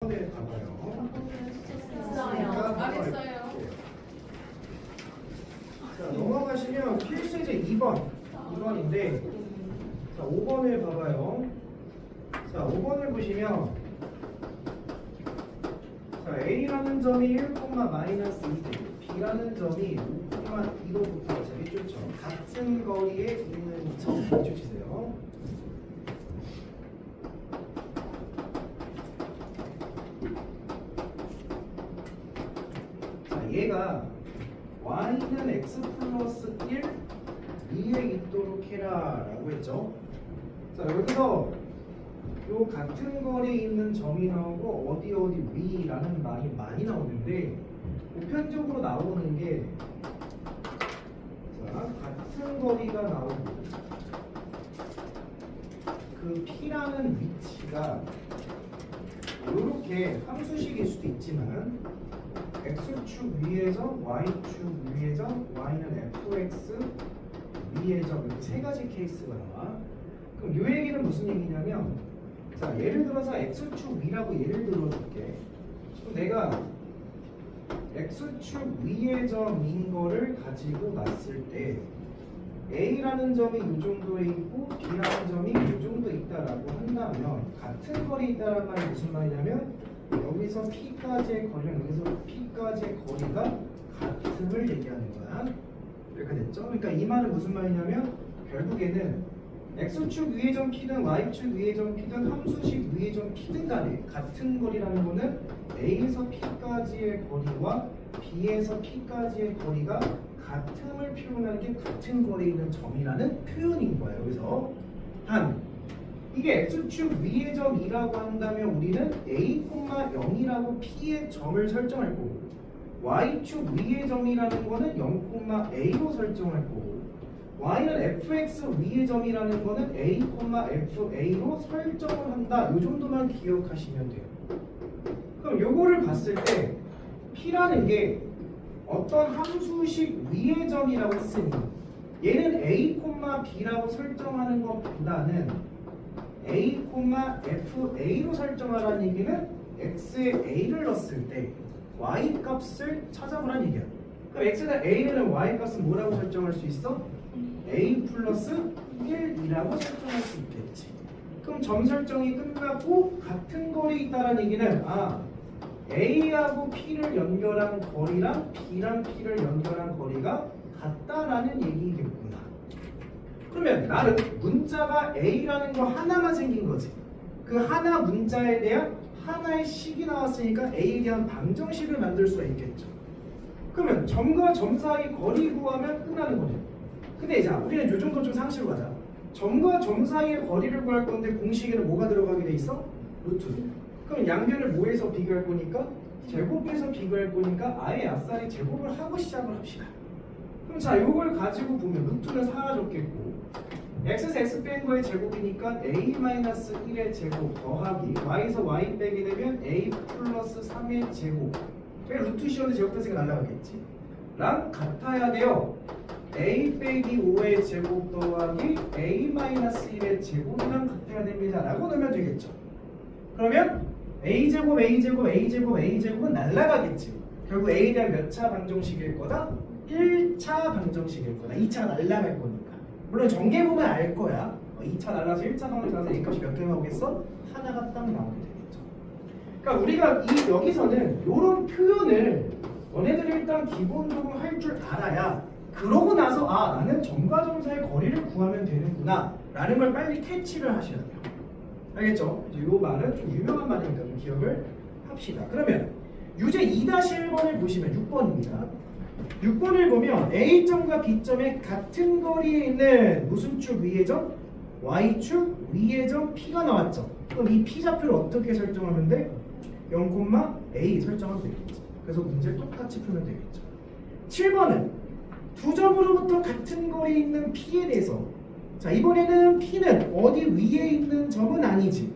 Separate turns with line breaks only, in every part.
네, 봐봐요.
알겠어요.
자, 넘어가시면 필수제 2번인데, 자, 5번을 봐봐요. 자, 5번을 보시면, 자, A라는 점이 1, -2제곱, B라는 점이 5,2로부터 자, 밑줄점 같은 거리에 있는 점 주세요. 자, 얘가 y는 x 플러스 1 위에 있도록 해라 라고 했죠. 자, 여기서 요 같은 거리에 있는 점이 나오고 어디 위라는 말이 많이 나오는데 보편적으로 나오는 게 자, 같은 거리가 나오고 그 P라는 위치가 이렇게 함수식일 수도 있지만 x축 위의 점, y축 위의 점, y는 fx 위의 점 이렇게 세 가지 케이스가 나와. 그럼 이 얘기는 무슨 얘기냐면 자, 예를 들어서 x축 위라고 예를 들어줄게. 그럼 내가 x축 위의 점인 거를 가지고 놨을 때 A라는 점이 이 정도에 있고 B라는 점이 이 정도 있다라고 한다면 같은 거리에 있다는 말이 무슨 말이냐면 여기서 P까지의 거리랑 여기서 P까지의 거리가 같음을 얘기하는 거야. 이렇게 됐죠? 그러니까 이 말은 무슨 말이냐면 결국에는 X축 위의 점 P든 Y축 위의 점 P든 함수식 위의 점 P든 간에 같은 거리라는 거는 A에서 P까지의 거리와 B에서 P까지의 거리가 같음을 표현하는 게 같은 거리에 있는 점이라는 표현인 거예요. 그래서 이게 X축 위의 점이라고 한다면 우리는 A, 0이라고 P의 점을 설정할 거고 Y축 위의 점이라는 거는 0, A로 설정할 거고 Y는 fx 위의 점이라는 거는 A, FA로 설정을 한다. 이 정도만 기억하시면 돼요. 그럼 요거를 봤을 때 P라는 게 어떤 함수식 위의 점이라고 했으니 얘는 A, B라고 설정하는 것보다는 A, FA로 설정하라는 얘기는 x에 a를 넣었을 때 y 값을 찾아보라는 얘기야. 그럼 x는 a는 y 값은 뭐라고 설정할 수 있어? a 플러스 1이라고 설정할 수 있겠지. 그럼 점 설정이 끝나고 같은 거리에 있다는 얘기는 A하고 P를 연결한 거리랑 B랑 P를 연결한 거리가 같다라는 얘기겠구나. 그러면 나는 문자가 A라는 거 하나만 생긴 거지. 그 하나 문자에 대한 하나의 식이 나왔으니까 A에 대한 방정식을 만들 수가 있겠죠. 그러면 점과 점 사이 거리 구하면 끝나는 거죠. 근데 자, 우리는 요 정도 좀 상식으로 가자. 점과 점 사이의 거리를 구할 건데 공식에는 뭐가 들어가게 돼 있어? 루트. 그럼 양변을 뭐에서 비교할 거니까? 제곱에서 비교할 거니까 아예 아싸리 제곱을 하고 시작을 합시다. 그럼 자, 요걸 가지고 보면 루트는 사라졌겠고 x에서 x 뺀 거의 제곱이니까 a-1의 제곱 더하기 y에서 y 빼게 되면 a 플러스 3의 제곱. 그러니까 루트 씌웠는데 제곱했으니까 날라가겠지. 랑 같아야 돼요. a 빼기 5의 제곱 더하기 a-1의 제곱이랑 같아야 됩니다. 라고 넣으면 되겠죠. 그러면 a제곱, a제곱, a제곱, a제곱은 날라가겠지. 결국 a에 대한 몇 차 방정식일 거다? 1차 방정식일 거다. 2차가 날라갈 거니까. 물론 전개 보면 알 거야. 2차 날라서 1차 방정식 나서 a 값이 몇 개 나오겠어? 하나가 딱 나오게 되겠죠. 그러니까 우리가 여기서는 이런 표현을 너네들이 일단 기본적으로 할 줄 알아야 그러고 나서 나는 점과 점 사이의 거리를 구하면 되는구나 라는 걸 빨리 캐치를 하셔야 돼요. 알겠죠? 이 말은 좀 유명한 말이니까 좀 기억을 합시다. 그러면 유제 2-1번을 보시면 6번입니다. 6번을 보면 A점과 B점의 같은 거리에 있는 무슨 축 위의 점? Y축 위의 점 P가 나왔죠. 그럼 이 P좌표를 어떻게 설정하면 돼? 0,A 설정하면 되겠죠. 그래서 문제를 똑같이 풀면 되겠죠. 7번은 두 점으로부터 같은 거리에 있는 P에 대해서 자, 이번에는 P는 어디 위에 있는 점은 아니지.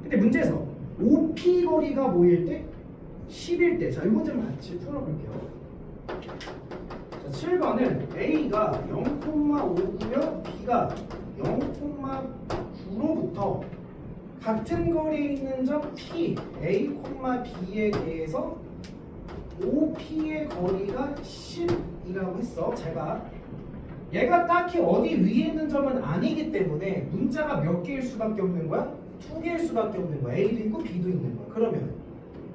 근데 문제에서 OP 거리가 뭐일 때? 10일 때. 자, 이 문제를 같이 풀어볼게요. 자, 7번은 A가 0,5고요. B가 0,9로부터 같은 거리에 있는 점 P, A, B에 대해서 OP의 거리가 10이라고 했어. 잘 봐. 얘가 딱히 어디 위에 있는 점은 아니기 때문에 문자가 몇 개일 수밖에 없는 거야? 두 개일 수밖에 없는 거야. A도 있고 B도 있는 거야. 그러면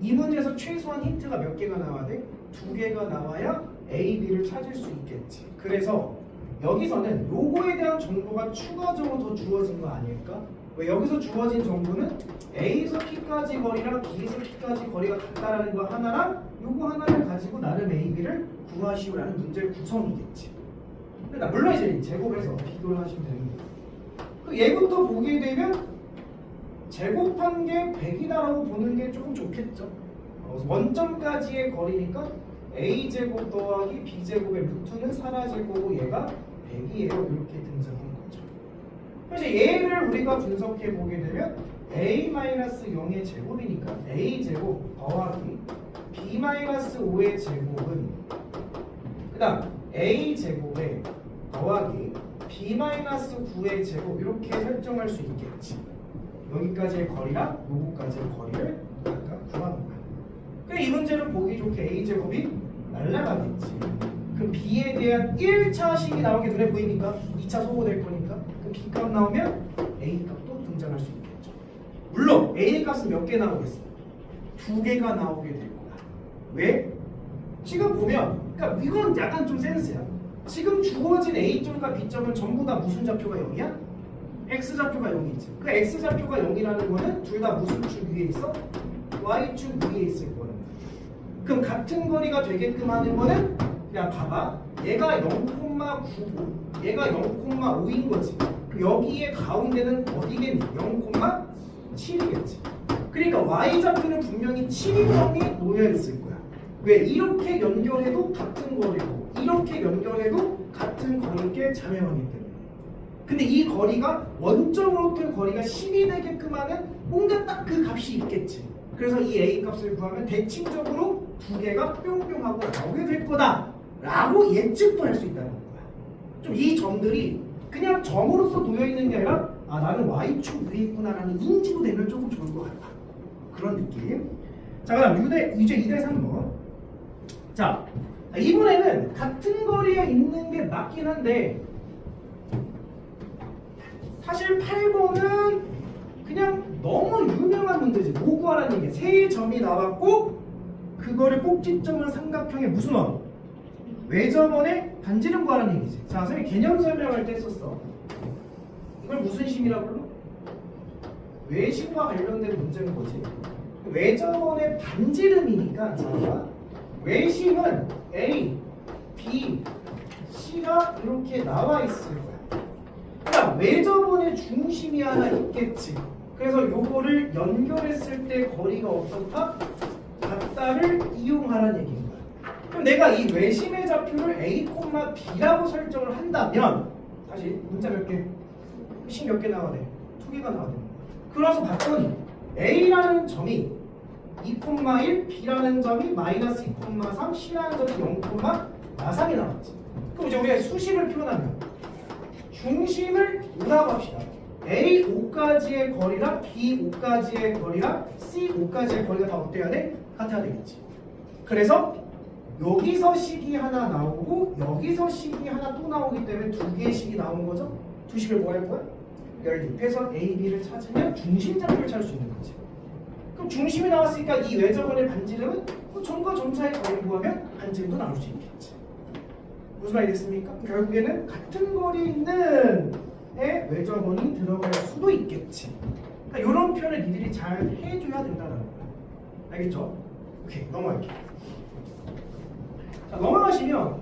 이 문제에서 최소한 힌트가 몇 개가 나와야 돼? 두 개가 나와야 A, B를 찾을 수 있겠지. 그래서 여기서는 요거에 대한 정보가 추가적으로 더 주어진 거 아닐까? 왜 여기서 주어진 정보는 A에서 P까지 거리랑 B에서 P까지 거리가 같다라는 거 하나랑 요거 하나를 가지고 나름 A, B를 구하시오라는 문제의 구성이겠지. 그러니까 물론 이제 제곱해서 비교를 하시면 되는 거예요. 그 얘부터 보게 되면 제곱한 게 100이다라고 보는 게 조금 좋겠죠. 원점까지의 거리니까 A제곱 더하기 B제곱의 루트는 사라질 거고 얘가 100이에요. 이렇게 등장하는 거죠. 그래서 얘를 우리가 분석해 보게 되면 A-0의 제곱이니까 A제곱 더하기 B-5의 제곱은 그 다음 A제곱에 더하기 B-9의 제곱 이렇게 설정할 수 있겠지. 여기까지의 거리랑 요거까지의 거리를 각각 구하는 거야. 그럼 이 문제는 보기 좋게 A제곱이 날라가겠지. 그럼 B에 대한 1차 식이 나오게 눈에 보이니까 2차 소거될 거니까 그 B값 나오면 A값도 등장할 수 있겠죠. 물론 A값은 몇 개 나오겠어? 두 개가 나오게 될 거야. 왜? 지금 보면 그러니까 이건 약간 좀 센스야. 지금 주어진 A점과 B점은 전부 다 무슨 좌표가 0이야? X좌표가 0이지. 그 X좌표가 0이라는 거는 둘 다 무슨 축 위에 있어? Y축 위에 있을 거야. 그럼 같은 거리가 되게끔 하는 거는 그냥 봐봐. 얘가 0,95, 얘가 0,5인 거지. 여기에 가운데는 어디겠니? 0,7이겠지. 그러니까 Y좌표는 분명히 7인점이 놓여 있을 거야. 왜? 이렇게 연결해도 같은 거리고 이렇게 연결해도 같은 거리께 자명하기 때문에. 근데 이 거리가 원점으로부터 거리가 10이 되게끔 하는 뭔가 딱 그 값이 있겠지. 그래서 이 A 값을 구하면 대칭적으로 두 개가 뿅뿅하고 나오게 될 거다 라고 예측도 할 수 있다는 거야. 좀 이 점들이 그냥 점으로서 놓여 있는 게 아니라 아 나는 Y축 위에 있구나라는 인지도 되면 조금 좋을 것 같다. 그런 느낌. 자, 그다음 이제 2대 3번. 자, 이번에는 같은 거리에 있는 게 맞긴 한데 사실 8번은 그냥 너무 유명한 문제지. 뭐 구하라는 얘기야. 세 점이 나왔고 그거를 꼭지점은 삼각형의 무슨 원? 외접원의 반지름 구하라는 얘기지. 자, 선생님이 개념 설명할 때 썼어. 이걸 무슨 심이라고 불러? 외심과 관련된 문제인 거지. 외접원의 반지름이니까 자, 외심은 A, B, C가 이렇게 나와 있을 거야. 그러니까 외접원의 중심이 하나 있겠지. 그래서 요거를 연결했을 때 거리가 어떻다? 같다를 이용하라는 얘기인 거야. 그럼 내가 이 외심의 좌표를 A, B라고 설정을 한다면 다시 문자 몇 개? 식 몇 개 나와야 돼? 두 개가 나와야 돼. 그래서 봤더니 A라는 점이 2,1, B라는 점이 마이너스 2,3, C라는 점이 0,43이 나왔지. 그럼 이제 우리가 수식을 표현하면 중심을 5라고 합시다. A 5까지의 거리랑 B 5까지의 거리랑 C 5까지의 거리가 다 어때야 돼? 같아야 되겠지. 그래서 여기서 식이 하나 나오고 여기서 식이 하나 또 나오기 때문에 두 개의 식이 나온 거죠. 두 식을 뭐 할 거야? 연립해서 A, B를 찾으면 중심 좌표를 찾을 수 있는 거지. 그럼 중심이 나왔으니까 이 외접원의 반지름은 점과 점 사이의 거리를 구하면 반지름도 나올 수 있겠지. 무슨 말이 됐습니까? 결국에는 같은 거리에 있는 외접원이 들어갈 수도 있겠지. 그러니까 이런 표현을 니들이 잘 해줘야 된다는 거야. 알겠죠? 오케이, 넘어갈게요. 자, 넘어가시면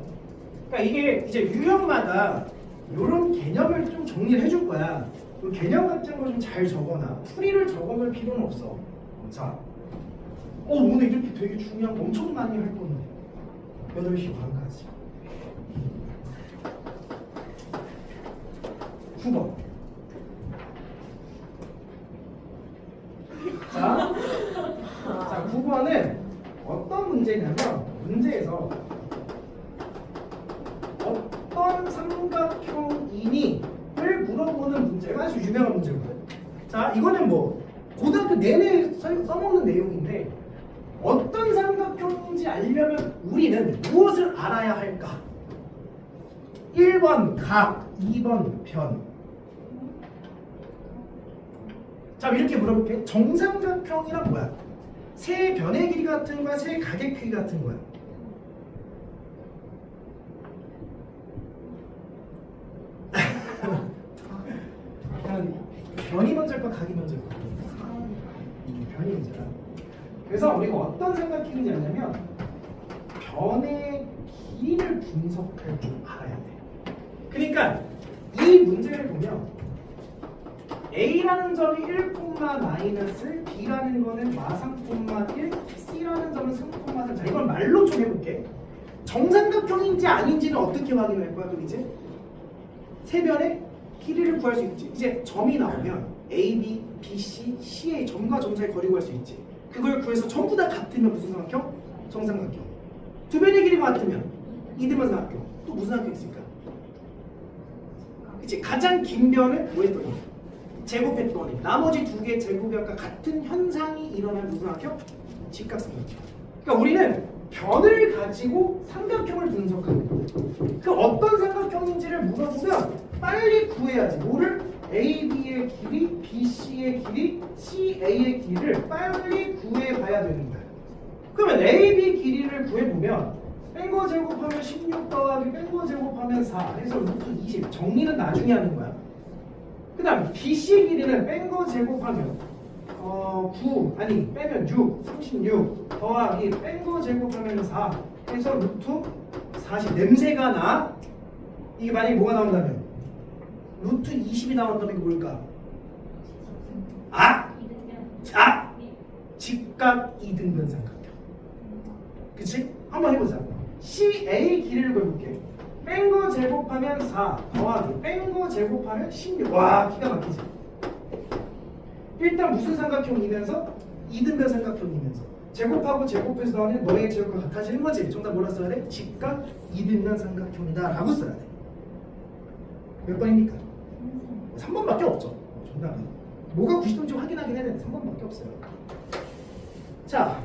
그러니까 이게 이제 유형마다 이런 개념을 좀 정리를 해줄 거야. 그 개념 같은 거 좀 잘 적어놔. 풀이를 적어놓을 필요는 없어. 자, 오늘 이렇게 되게 중요한 거 엄청 많이 할 건데 8시 반까지 9번. 자, 9번은 어떤 문제냐면 문제에서 어떤 삼각형이니 를 물어보는 문제가 아주 유명한 문제거든. 자, 이거는 뭐 고등학교 내내 써먹는 내용인데 어떤 삼각형인지 알려면 우리는 무엇을 알아야 할까? 1번 각, 2번 변. 자, 이렇게 물어볼게. 정삼각형이란 뭐야? 세 변의 길이 같은 거야? 세 각의 크기 같은 거야? 변이 먼저일까? 각이 먼저일까? 변이 문제라. 그래서 우리가 어떤 삼각형인지 아냐면 변의 길이를 분석할 줄 알아야 돼. 그러니까 이 문제를 보면 A라는 점이 1, B라는 거는 마3,1, C라는 점은 3,3. 자, 이걸 말로 좀 해볼게. 정삼각형인지 아닌지는 어떻게 확인할 거야? 그럼 이제 세 변의 길이를 구할 수 있지. 이제 점이 나오면 A, B, B, C, C의 점과 점 사이 거리 구할 수 있지. 그걸 구해서 전부 다 같으면 무슨 삼각형? 정삼각형. 두 변의 길이가 같으면 이등변 삼각형. 또 무슨 삼각형 있을까? 그치? 가장 긴 변을 뭐 했더니? 제곱했더니 나머지 두 개의 제곱이 아까 같은 현상이 일어나는 무슨 삼각형? 직각삼각형. 그러니까 우리는 변을 가지고 삼각형을 분석하는 거예요. 그 어떤 삼각형인지를 물어보면 빨리 구해야지. 뭐를? A, B의 길이, B, C의 길이, C, A의 길이를 빨리 구해봐야 되는 거야. 그러면 A, B 길이를 구해보면 뺀 거 제곱하면 16 더하기 뺀 거 제곱하면 4 해서 루트 20. 정리는 나중에 하는 거야. 그 다음 B, C 길이는 뺀 거 제곱하면 9 아니 빼면 6 36 더하기 뺀 거 제곱하면 4 해서 루트 40. 냄새가 나. 이게 만약에 뭐가 나온다면 루트 20이 나온다면 이게 뭘까? 직각 이등변 삼각형. 그치? 한번 해보자. CA 길이를 구해볼게. 뺀 거 제곱하면 4 더하기 뺀 거 제곱하면 16. 와, 기가 막히지? 일단 무슨 삼각형이면서? 이등변 삼각형이면서 제곱하고 제곱해서 나오는 너의 제곱과 같아지는 거지. 정답 뭐라 써야 돼? 직각 이등변 삼각형이다 라고 써야 돼. 몇 번입니까? 3번밖에 없죠. 정답은 뭐가 90도인지 확인하긴 해야 되는데 3번밖에 없어요. 자,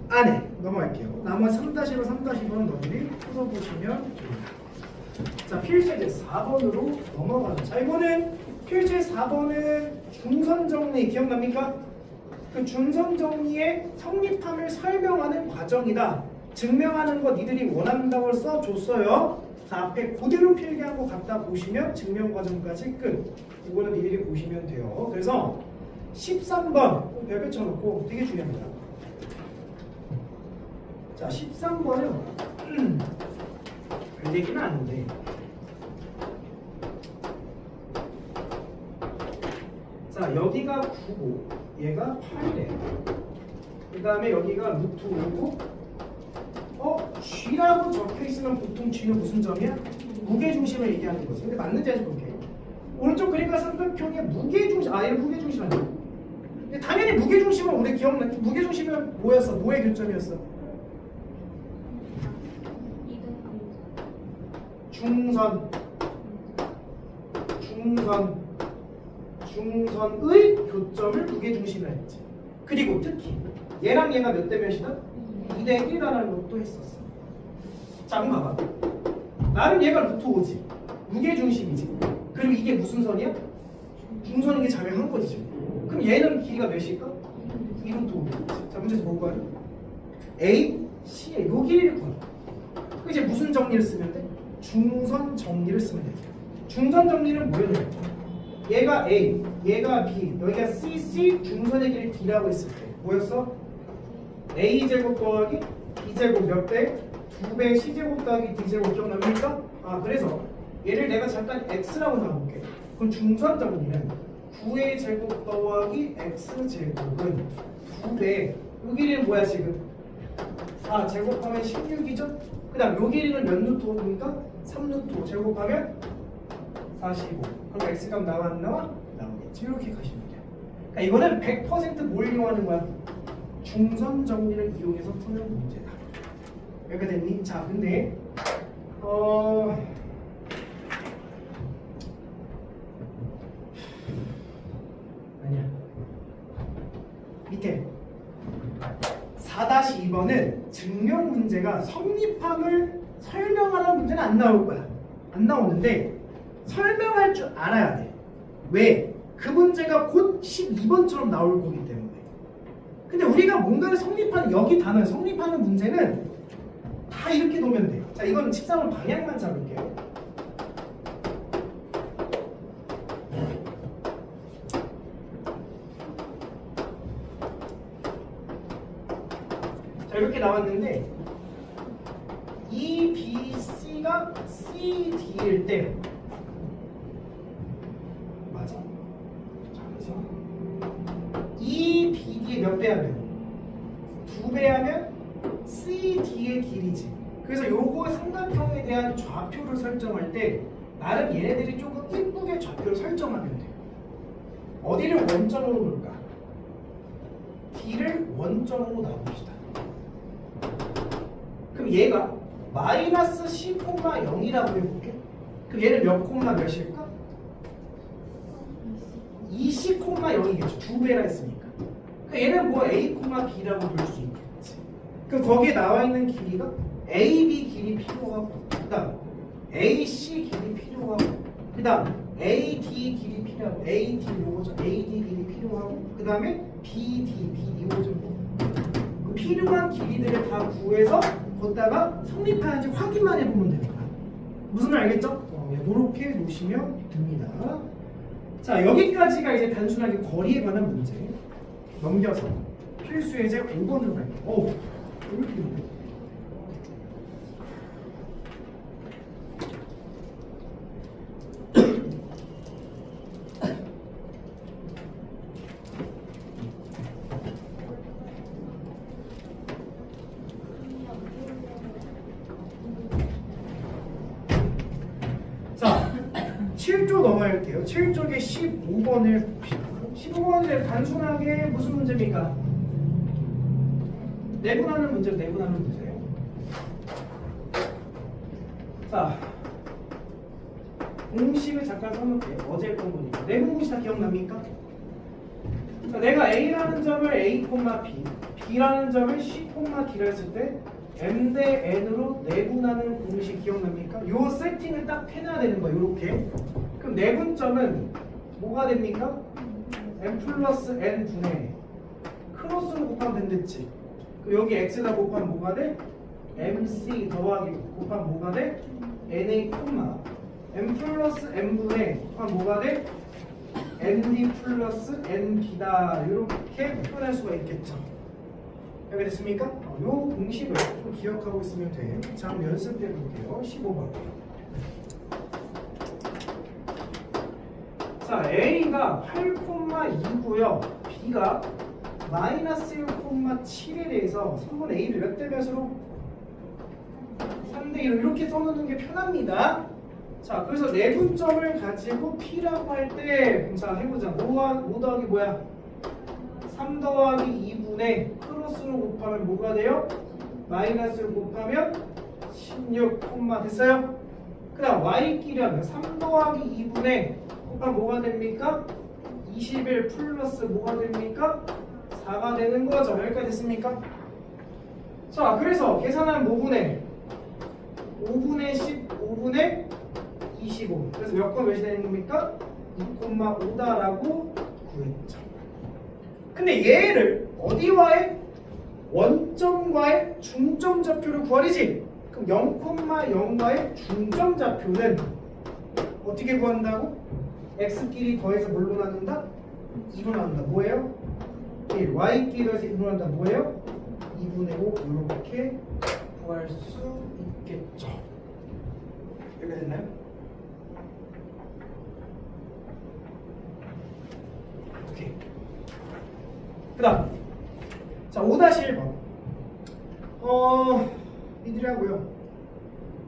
안에 넘어갈게요. 나머지 3-1호, 3-2번은 너희들이 풀어보시면 됩니다. 자, 필수제 4번으로 넘어가죠. 자, 이거는 필수제 4번은 중선정리 기억납니까? 그 중선정리의 성립함을 설명하는 과정이다. 증명하는 거 니들이 원한다고 써줬어요. 자, 앞에 그대로 필기하고 갖다 보시면 증명 과정까지 끝. 이거는 니들이 보시면 돼요. 그래서 13번 별표 쳐놓고 되게 중요합니다. 자, 13번은 별 얘기는 아닌데 자, 여기가 9고 얘가 8이래. 그 다음에 여기가 루트 5고 G라고 적혀있으면 보통 G는 무슨 점이야? 무게중심을 얘기하는 거지. 근데 맞는지 아직 볼게. 오른쪽 그림과 삼각형의 무게중심, 얘는 무게중심 아니야. 근데 당연히 무게중심은 우리 기억나. 무게중심은 뭐였어? 뭐의 교점이었어? 중선의 교점을 무게중심이라 했지. 그리고 특히 얘랑 얘가 몇 대 몇이다? 2대 1이라는 것도 했었어. 자, 그럼 봐봐. 나는 얘가 루트 5지. 무게중심이지. 그리고 이게 무슨 선이야? 중선인 게 자명한 거지 지금. 그럼 얘는 길이가 몇일까? 2루트 5. 자, 문제에서 뭐 구하냐? A, C의 요 길이를 구하라. 이제 무슨 정리를 쓰면 돼? 중선 정리를 쓰면 되지. 중선 정리는 뭐였냐? 얘가 A, 얘가 B, 여기가 C, C 중선의 길이 D라고 했을 때 뭐였어? A제곱 더하기 B제곱 몇 배? 2배 C제곱 더하기 D제곱 기억납니까? 그래서 얘를 내가 잠깐 X라고 잡아볼게. 그럼 중선 정리는 9의 제곱 더하기 X제곱은 2배. 요 길이는 뭐야 지금? 4 제곱하면 16이죠? 그 다음 요 길이는 몇 루트 5입니까? 3루트 5 제곱하면 45. 그럼 X값 나와 안 나와? 나오겠지. 이렇게 가시면 돼요. 그러니까 이거는 100% 뭘 이용하는 거야? 중선 정리를 이용해서 푸는 문제다. 여기가 됐니? 자, 근데 밑에 4-2번은 증명 문제가 성립함을 설명하는 문제는 안 나올 거야. 안 나오는데 설명할 줄 알아야 돼. 왜? 그 문제가 곧 12번처럼 나올 거기 때문에. 근데 우리가 뭔가를 성립하는, 여기 단어 성립하는 문제는 다 이렇게 놓으면 돼. 자, 이건 13번 방향만 잡을게요. 자, 이렇게 나왔는데 E, B, C가 C, D일 때 맞아? 자, 그래서 E, B, D의 몇 배 하면? 2배 하면 C, D의 길이지. 그래서 요거 삼각형에 대한 좌표를 설정할 때 나름 얘네들이 조금 이쁘게 좌표를 설정하면 돼요. 어디를 원점으로 놓을까? D를 원점으로 놔봅시다. 그럼 얘가 마이너스 C,0이라고 해볼게. 그럼 얘는 몇 콤마 몇일까? 20,0이겠죠. 2배라 했으니까. 그러니까 얘는 뭐 A, B라고 볼 수 있겠지. 그럼 거기에 나와 있는 길이가 AB 길이 필요하고, 그 다음 AC 길이 필요하고, 그 다음 AD 길이 필요하고, AD 요거죠. AD 길이 필요하고, 그 다음에 BD 요거죠. 그 필요한 길이들을 다 구해서 걷다가 성립하는지 확인만 해보면 되는 거야. 무슨 말 알겠죠? 이렇게 놓으시면 됩니다. 자, 여기까지가 이제 단순하게 거리에 관한 문제. 넘겨서 필수 예제 5번으로 갈게요. 어우, 이렇게 높여. 자, 7조 넘어갈게요. 7쪽에 15번을 봅시다. 15번은 단순하게 무슨 문제입니까? 내분하는 문제, 내분하는 문제예요. 자, 공식을 잠깐 써놓을게요. 어제 했던 거니까. 내분 공식 다 기억납니까? 자, 내가 A라는 점을 A, B, B라는 점을 C, D라 했을 때 M 대 N으로 내분하는 공식 기억납니까? 요 세팅을 딱 해놔야 되는 거예요. 요렇게. 그럼 내분점은 뭐가 됩니까? M 플러스 N 분의 크로스로 곱하면 된댔지. 그럼 여기 X에다 곱하면 뭐가 돼? MC 더하기 곱하면 뭐가 돼? NA 콤마 M 플러스 N분의 곱하면 뭐가 돼? ND 플러스 NB다. 이렇게 표현할 수가 있겠죠. 여기 됐습니까? 요 공식을 좀 기억하고 있으면 돼. 자, 한번 연습해 볼게요. 15번. 자, A가 8,2고요. B가 마이너스 1,7에 대해서 3분의 A를 몇 대 몇으로? 3대 1로 이렇게 써놓는 게 편합니다. 자, 그래서 내분점을 가지고 P라고 할 때, 자, 해보자. 5 더하기 뭐야? 3 더하기 2분의 크로스로 곱하면 뭐가 돼요? 마이너스를 곱하면 16, 됐어요? 그 다음 Y끼리 하면 3 더하기 2분의 곱하면 뭐가 됩니까? 21 플러스 뭐가 됩니까? 4가 되는 거죠. 여기까지 됐습니까? 자, 그래서 계산하면 뭐분의 5분의 15분의 25. 그래서 몇 건 몇이 되는 겁니까? 2,5다라고 구했죠. 근데 얘를 어디와의? 원점과의 중점 좌표를 구하리지. 그럼 0,0과의 중점 좌표는 어떻게 구한다고? x끼리 더해서 뭘로 나눈다? 2로 나눈다. 뭐예요? 1. y끼리 더해서 2로 나눈다. 뭐예요? 2분의 5. 이렇게 구할 수 있겠죠. 여기가 됐나요? 오케이. 그 다음, 자, 5-1번. 니들이 하고요.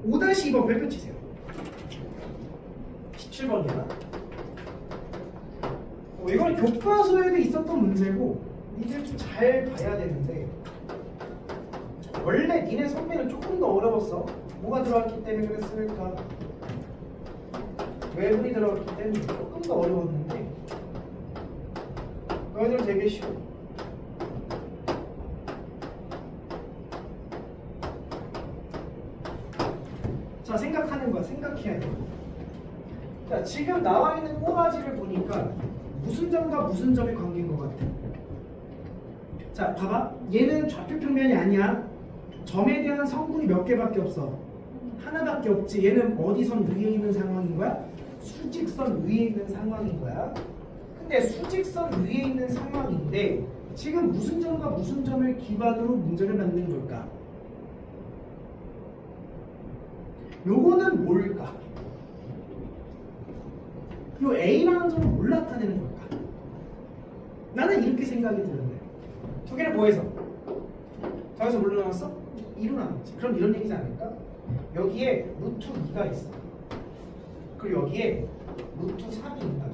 5-2번 별표 치세요. 17번이야. 이건 교과서에도 있었던 문제고 니들 좀 잘 봐야 되는데, 원래 니네 선배는 조금 더 어려웠어. 뭐가 들어갔기 때문에 그랬을까? 외분이 들어갔기 때문에 조금 더 어려웠는데 너희들 되게 쉬워. 자, 생각하는 거야. 생각해야 돼. 자, 지금 나와 있는 꼬라지를 보니까 무슨 점과 무슨 점의 관계인 것 같아? 자, 봐봐. 얘는 좌표 평면이 아니야. 점에 대한 성분이 몇 개밖에 없어. 하나밖에 없지. 얘는 어디선 위에 있는 상황인 거야? 수직선 위에 있는 상황인 거야. 근데 수직선 위에 있는 상황인데 지금 무슨 점과 무슨 점을 기반으로 문제를 만든 걸까? 요거는 뭘까? 요 A라는 점은 뭘 나타내는 걸까? 나는 이렇게 생각이 드는데 두 개를 뭐해서? 더해서 뭘로 나눴어? 2로 나눴지. 그럼 이런 얘기지 않을까? 여기에 루트 2가 있어. 그리고 여기에 루트 3이 있다.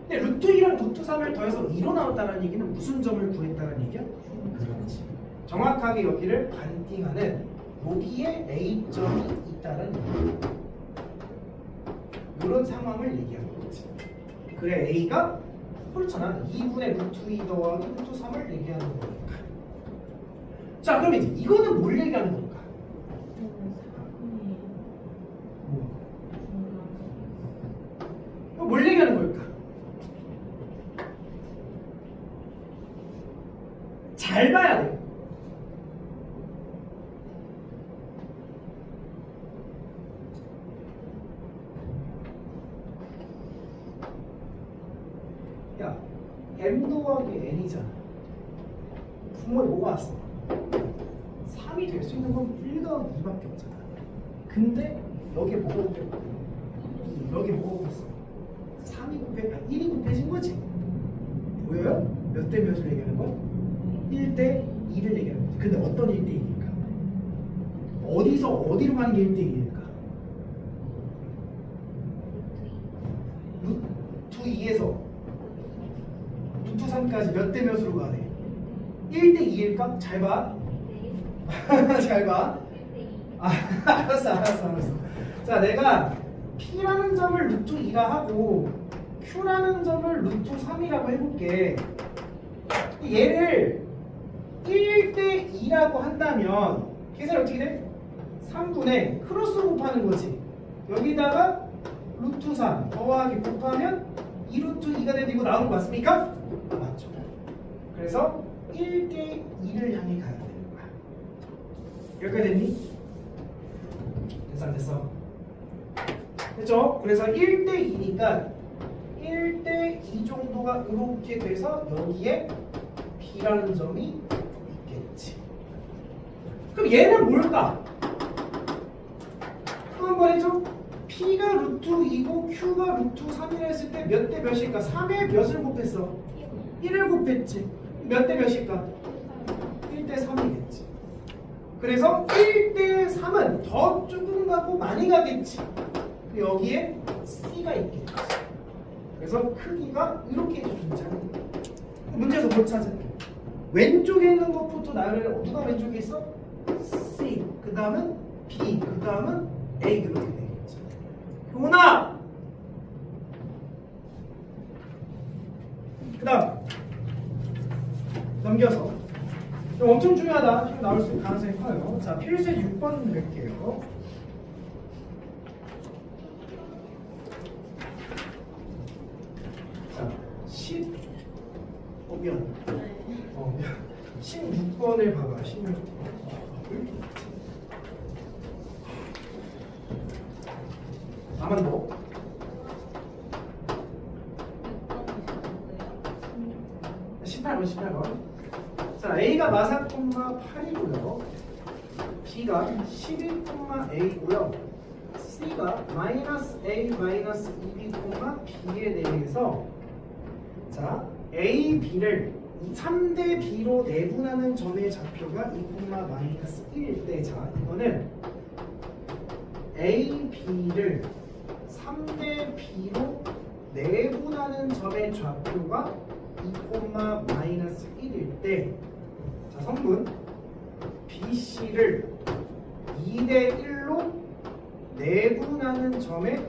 근데 루트 2랑 루트 3을 더해서 2로 나왔다는 얘기는 무슨 점을 구했다는 얘기야? 그렇지. 정확하게 여기를 반띵하는 여기에 A점이 있다는 얘기야. 이런 상황을 얘기하는 거지. 그래, A가 그렇잖아. 2분의 루트 2 더하기 루트 3을 얘기하는 거니까. 자, 그럼 이제 이거는 뭘 얘기하는 걸까? 이거 뭘 얘기하는 걸까? 잘 봐야 돼. 야, m 더하기 n이잖아. 분모에 뭐가 왔어? 3이 될 수 있는 건 1 더하기 2밖에 없잖아. 근데 여기에 뭐가 곱했고 여기에 뭐가 곱했어? 1이 곱해진 거지. 보여요? 몇 대 몇을 얘기하는 거야? 1대 2를 얘기하는 거지. 근데 어떤 1대 2일까? 어디서 어디로 가는 게 1대 2일까? 루트 2에서 루트 3까지 몇 대 몇으로 가네? 1대 2일까? 잘 봐. 잘 봐. 아, 알았어. 자, 내가 P라는 점을 루트 2라 하고 Q라는 점을 루트 3이라고 해볼게. 얘를 1대 2라고 한다면 계산이 어떻게 돼? 3분의 크로스 곱하는 거지. 여기다가 루트 3 더하기 곱하면 2루트 2가 되는 이거 나오는 거 맞습니까? 맞죠. 그래서 1대 2를 향해 가야 되는 거야. 여기까지 됐니? 됐어 안 됐어? 됐죠? 그래서 1대 2니까 1대 2 정도가 이렇게 돼서 여기에 B라는 점이 있겠지. 그럼 얘는 뭘까? 또 한 번 해줘. P가 루트 2고 Q가 루트 3이라 했을 때 몇 대 몇일까? 3에 몇을 곱했어? 1을 곱했지. 몇 대 몇일까? 1대 3이겠지. 그래서 1대 3은 더 조금 가고 많이 가겠지. 여기에 C가 있겠지. 그래서 크기가 이렇게 존재하는 거야. 문제에서 뭘 찾아? 왼쪽에 있는 것부터 나열해. 누가 왼쪽에 있어? C. 그 다음은 B. 그 다음은 A. 그렇게 되겠지. 효나! 그 다음 넘겨서 이거 엄청 중요하다. 지금 나올 수 있는 가능성이 커요. 자, 필수의 6번 낼게요. 자, 16번을 봐봐. 16번. 나만 더. 18번. 자, A가 마사 8이고요. B가 12,A고요. C가 마이너스 A 마이너스 2B, B에 대해서 자, A, B를 3대 B로 내분하는 점의 좌표가 2, 마이너스 1일 때, 자, 이거는 A, B를 3대 B로 내분하는 점의 좌표가 2, 마이너스 1일 때, 자, 성분 BC를 2대 1로 내분하는 점의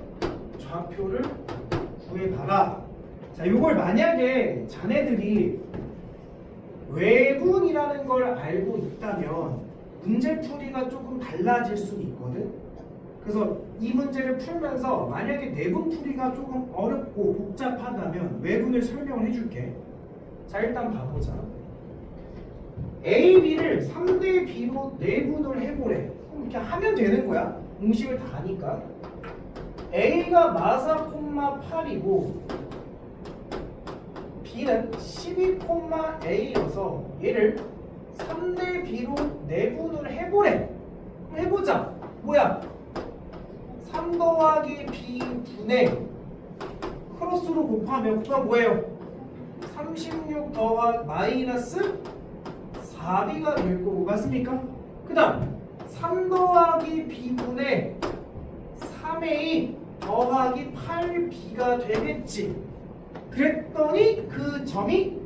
좌표를 구해봐라. 자, 이걸 만약에 자네들이 외분이라는 걸 알고 있다면 문제풀이가 조금 달라질 수 있거든. 그래서 이 문제를 풀면서 만약에 내분풀이가 조금 어렵고 복잡하다면 외분을 설명을 해줄게. 자, 일단 봐보자. A, B를 3대 B로 내분을 해보래. 그럼 이렇게 하면 되는 거야. 공식을 다 아니까. A가 마사, 8이고 B는 12,A여서 얘를 3대 B로 내분을 해보래. 그럼 해보자. 뭐야? 3 더하기 B 분의 크로스로 곱하면 그가 뭐예요? 36 더하기 마이너스 4B가 될 거고 맞습니까? 그 다음 3 더하기 B분의 3A 더하기 8B가 되겠지. 그랬더니 그 점이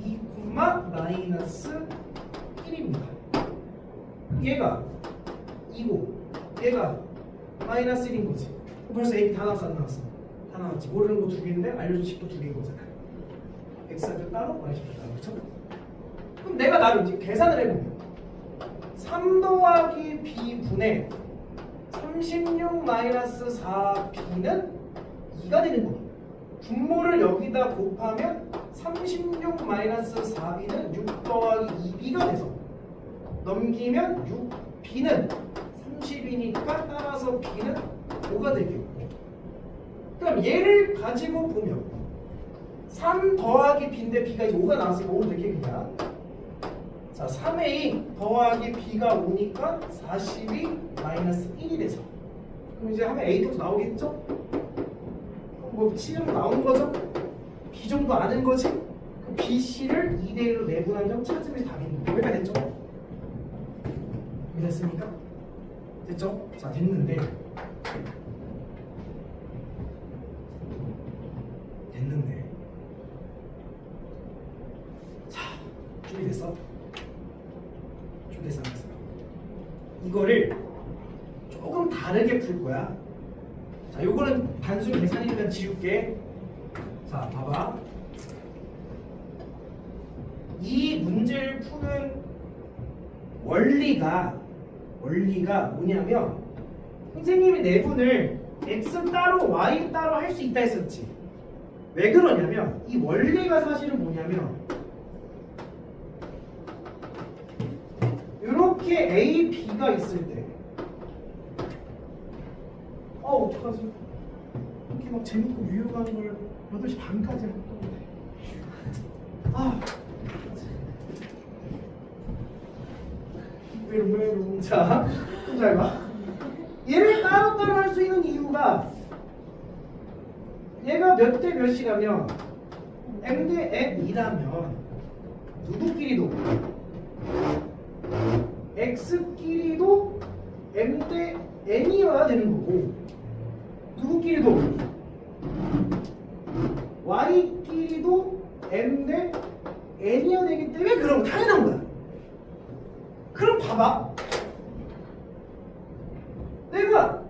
2, 마이너스 1입니다. 얘가 2고 얘가 마이너스 1인 거지. 벌써 A 다 나왔어 안 나왔어? 다 나왔지. 모르는 거 두 개인데 알려준 식도 두 개인 거잖아. X값 따로 Y값 따로. 그쵸? 그럼 내가 나를 이제 계산을 해보면 3 더하기 B분의 36 마이너스 4B는 2가 되는 거야. 분모를 여기다 곱하면 36 마이너스 4B는 6 더하기 2B가 돼서 넘기면 6B는 30이니까 따라서 B는 5가 되겠고. 그럼 얘를 가지고 보면 3 더하기 B인데 B가 이제 5가 나왔으니까 5로 되게 그냥. 자, 3A 더하기 B가 5니까 42 마이너스 1이 돼서. 그럼 이제 하면 A도 나오겠죠? 뭐 C정도 나오는 거죠? B 정도 아는 거지? 그 B, C를 2대1로 내분한 점 찾으면 답입니다. 여기가 됐죠? 됐습니까? 됐죠? 자, 됐는데 자, 준비됐어? 준비됐어? 이거를 조금 다르게 풀 거야. 자, 요거는 단순 계산이니까 지울게. 자, 봐봐. 이 문제를 푸는 원리가 뭐냐면 선생님이 내분을 x 따로 y 따로 할 수 있다 했었지. 왜 그러냐면 이 원리가 사실은 뭐냐면 이렇게 A, B가 있을 때 어떡하지? 이렇게 막 재밌고 유용한 걸 8시 반까지 할 건데 왜 자, 좀 잘 봐. 얘를 따로따로 할 수 있는 이유가 얘가 몇 대 몇이라면 m 대 n이라면 누구끼리도 x끼리도 m 대 n이어야 되는 거고 누구끼리도 y끼리도 m 대 n이어야 되기 때문에 그럼 당연한 거야. 그럼 봐봐. 내가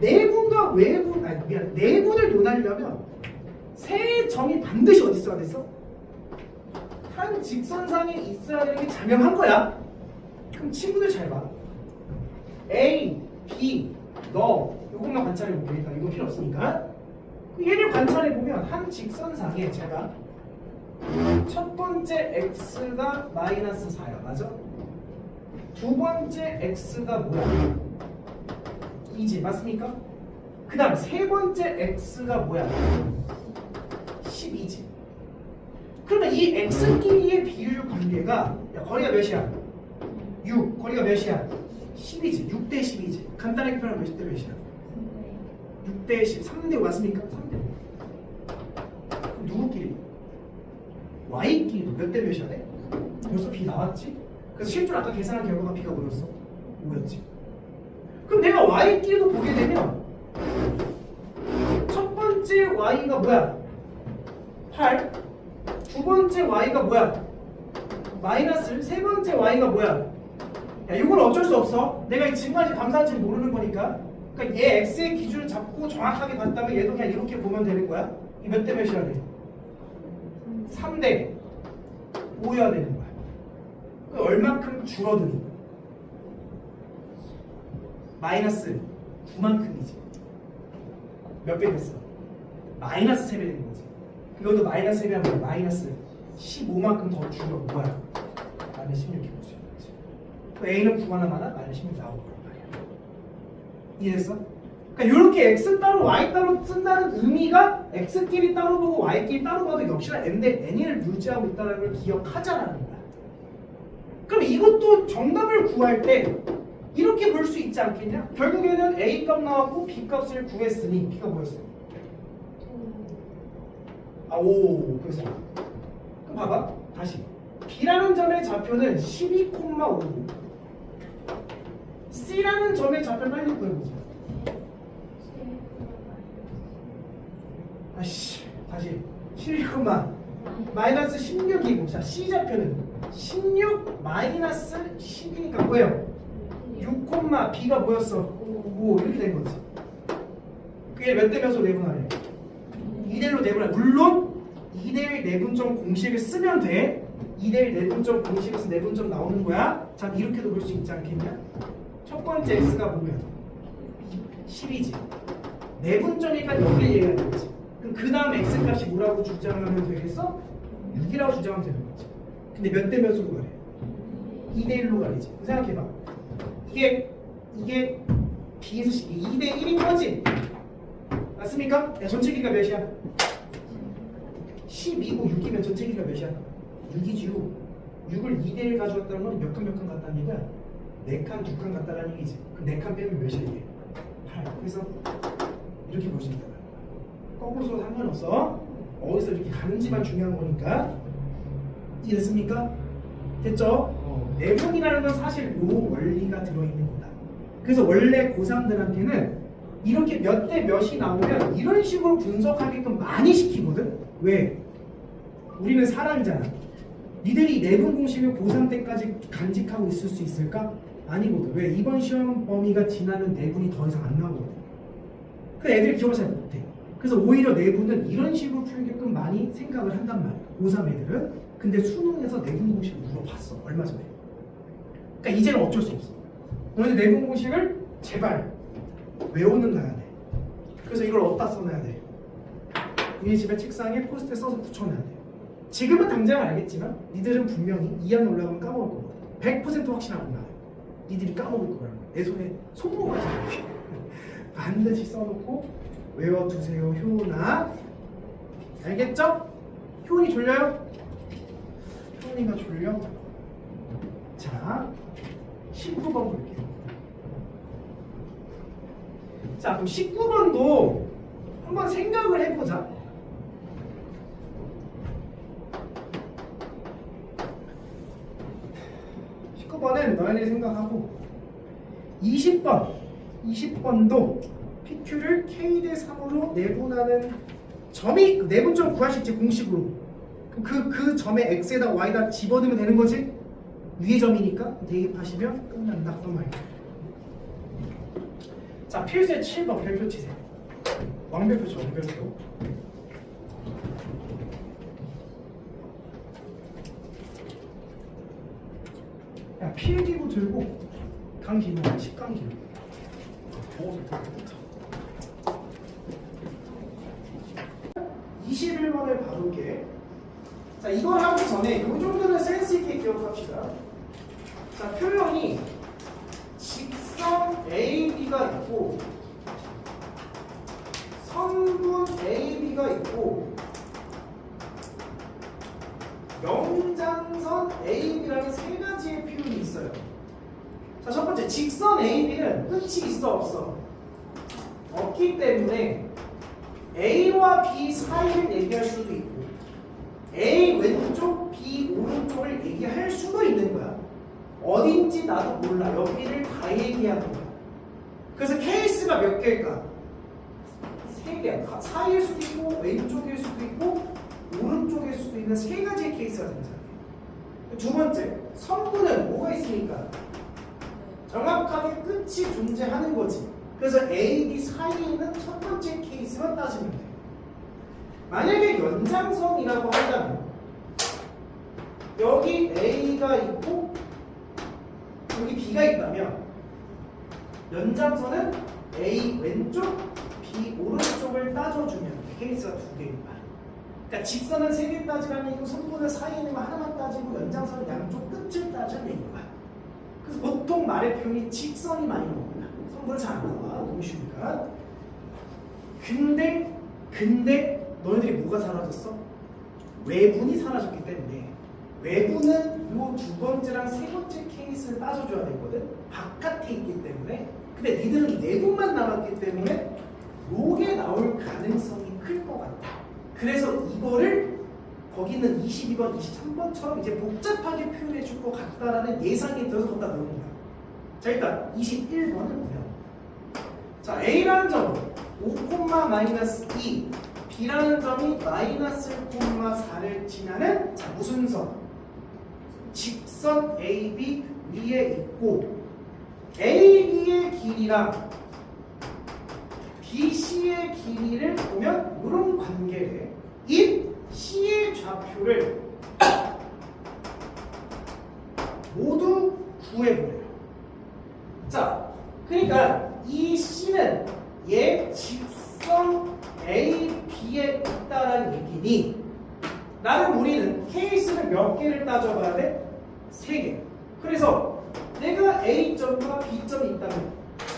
내분과 외분 내분을 논하려면 세 점이 반드시 어디 있어야 됐어? 한 직선상에 있어야 되는 게 자명한 거야. 그럼 친구들 잘 봐. A, B, 너 이것만 관찰해 볼게. 일단 이거 필요 없으니까. 얘를 관찰해 보면 한 직선상에 제가 첫 번째 x가 마이너스 4야. 맞아? 두 번째 x가 뭐야? 2지. 맞습니까? 그 다음 세 번째 x가 뭐야? 12지. 그러면 이 x끼리의 비율 관계가 거리가 몇이야? 6. 거리가 몇이야? 10이지. 6대 10이지. 간단하게 표현하면 몇 대 몇이야? 6대 10. 3대 5 맞습니까? 3대 5. 그럼 누구끼리? y끼리도 몇 대 몇이야 돼? 벌써 b 나왔지? 그래서 실제로 아까 계산한 결과가 b가 뭐였어? 5였지. 그럼 내가 y끼리도 보게 되면 첫 번째 y가 뭐야? 8. 두 번째 y가 뭐야? 마이너스. 세 번째 y가 뭐야? 야, 이건 어쩔 수 없어. 내가 지금까지 감사한지 모르는 거니까. 그러니까 얘 x의 기준을 잡고 정확하게 봤다면 얘도 그냥 이렇게 보면 되는 거야. 이 몇 대 몇이야 돼? 3대 5여야 되는 거야. 그 얼만큼 줄어드는 거야? 마이너스 9만큼이지. 몇 배 됐어? 마이너스 3배 된 거지. 이것도 마이너스 3배 하면 마이너스 15만큼 더 줄여 뭐야? 마이너스 16 이렇게 볼 수 있는 거지. A는 9만 하나 마이너스 16 나오고 그런 말이야. 이해했어? 그러니까 이렇게 x 따로 y 따로 쓴다는 의미가 x끼리 따로 보고 y끼리 따로 봐도 역시나 n 대 n을 유지하고 있다는 걸 기억하자라는 거야. 그럼 이것도 정답을 구할 때 이렇게 볼 수 있지 않겠냐? 결국에는 a 값 나왔고 b 값을 구했으니 b가 뭐였어요? 5. 그래서 그럼 봐봐 다시 b라는 점의 좌표는 12,5고 c라는 점의 좌표 빨리 구해보자. 아씨 다시 12, 마이너스 16이고 자 C 좌표는 16 마이너스 10이니까 뭐예요? 6, B가 뭐였어? 5 이렇게 된 거지. 그게 몇 대 몇으로 내분하래? 2대1로 내분하래. 물론 2대1 내분점 공식을 쓰면 돼. 2대1 내분점 공식에서 내분점 나오는 거야. 자 이렇게도 볼 수 있지 않겠냐? 첫 번째 X가 뭐면 10이지. 내분점이니까 여기를 얘기해야 되겠지. 그럼 그 다음 X값이 뭐라고 주장하면 되겠어? 6이라고 주장하면 되는 거지. 근데 몇 대 몇으로 가래? 2대1로 가리지. 생각해봐. 이게 B에서 2대1인 거지? 맞습니까? 야, 전체 길이가 몇이야? 12고 6이면 전체 길이가 몇이야? 6이지 6을 2대1 가져왔다는 건 몇 칸 같다는 얘기야? 4칸, 2칸 같다는 얘기지. 그럼 4칸 빼면 몇이야 이게? 8. 그래서 이렇게 볼 수 있다. 거꾸로 써도 상관없어. 어디서 이렇게 가는지만 중요한 거니까. 이해됐습니까? 됐죠? 내분이라는 건 사실 요 원리가 들어있는 거다. 그래서 원래 고3들한테는 이렇게 몇 대 몇이 나오면 이런 식으로 분석하게끔 많이 시키거든? 왜? 우리는 사람이잖아. 니들이 내분 공식을 고3 때까지 간직하고 있을 수 있을까? 아니거든. 왜? 이번 시험 범위가 지나면 내분이 더 이상 안 나오거든. 그 애들이 기억을 잘 못해. 그래서 오히려 내분은 이런 식으로 풀게끔 많이 생각을 한단 말이야. 고3 애들은. 근데 수능에서 내분 공식을 물어봤어. 얼마 전에. 그러니까 이제는 어쩔 수 없어. 너희들 내분 공식을 제발 외우는 놔야 돼. 그래서 이걸 어디다 써놔야 돼? 우리 집에 책상에 포스트에 써서 붙여놔야 돼. 지금은 당장 알겠지만 니들은 분명히 2학년 올라가면 까먹을 거거든. 100% 확신하고 나. 니들이 까먹을 거야. 내 손에 손모가지 반드시 써놓고 외워두세요. 효나. 알겠죠? 효은이 졸려요? 효은이가 졸려? 자 19번 볼게요. 자 그럼 19번도 한번 생각을 해보자. 는 너희들이 생각하고 20번도 PQ를 K 대 3으로 내분하는 점이 내분점 구할 수 있지 공식으로. 그 점에 X에다 Y에다 집어넣으면 되는 거지. 위의 점이니까 대입하시면 끝난다. 그 말이야. 자 필수의 7번 별표 치세요. 왕별표죠. 왕별표. 야, 필기구 들고 강기구, 10강기구. 21번을 봐볼게. 자, 이걸 하기 전에 이 정도는 센스 있게 기억합시다. 자, 표현이 직선 AB가 있고 선분 AB가 있고 연장선 AB라는 세 가지의 표현이 있어요. 자, 첫 번째 직선 AB는 끝이 있어 없어? 없기 때문에 A와 B 사이를 얘기할 수도 있고 A 왼쪽, B 오른쪽을 얘기할 수도 있는 거야. 어딘지 나도 몰라. 여기를 다 얘기하는 거야. 그래서 케이스가 몇 개일까? 3개. 사이일 수도 있고 왼쪽일 수도 있고 오른쪽일 수도 있는 세 가지의 케이스가 등장해요. 두 번째, 선분은 뭐가 있으니까? 정확하게 끝이 존재하는 거지. 그래서 A, B 사이에 있는 첫 번째 케이스만 따지면 돼. 만약에 연장선이라고 한다면 여기 A가 있고 여기 B가 있다면 연장선은 A 왼쪽, B 오른쪽을 따져주면 돼. 케이스가 두 개니까. 그러니까 직선은 세 개 따지라면 이 선분을 사이에 있는 거 하나만 따지고 연장선은 양쪽 끝을 따져야 되는 거야. 그래서 보통 말의 표현이 직선이 많이 나옵니다. 선분은 잘 안 나와. 너무 쉬우니까. 근데 너희들이 뭐가 사라졌어? 외분이 사라졌기 때문에 외분은 요 두 번째랑 세 번째 케이스를 따져줘야 되거든. 바깥에 있기 때문에. 근데 니들은 내분만 남았기 때문에 요게 나올 가능성이 클 것 같아. 그래서 이거를 거기 있는 22번, 23번처럼 이제 복잡하게 표현해 줄 것 같다라는 예상이 들어서 거기다 넣은 거야. 자, 일단 21번을 보면 자, A라는 점은 5,-2, B라는 점이 -1,4를 지나는 자, 무슨 선? 직선 AB 위에 있고 AB의 길이랑 BC의 길이를 보면 이런 관계를 이 C의 좌표를 모두 구해보래요. 자, 그러니까 이 C는 얘 직선 A, B에 있다라는 얘기니 나는 우리는 케이스를 몇 개를 따져봐야 돼? 3개. 그래서 내가 A점과 B점이 있다면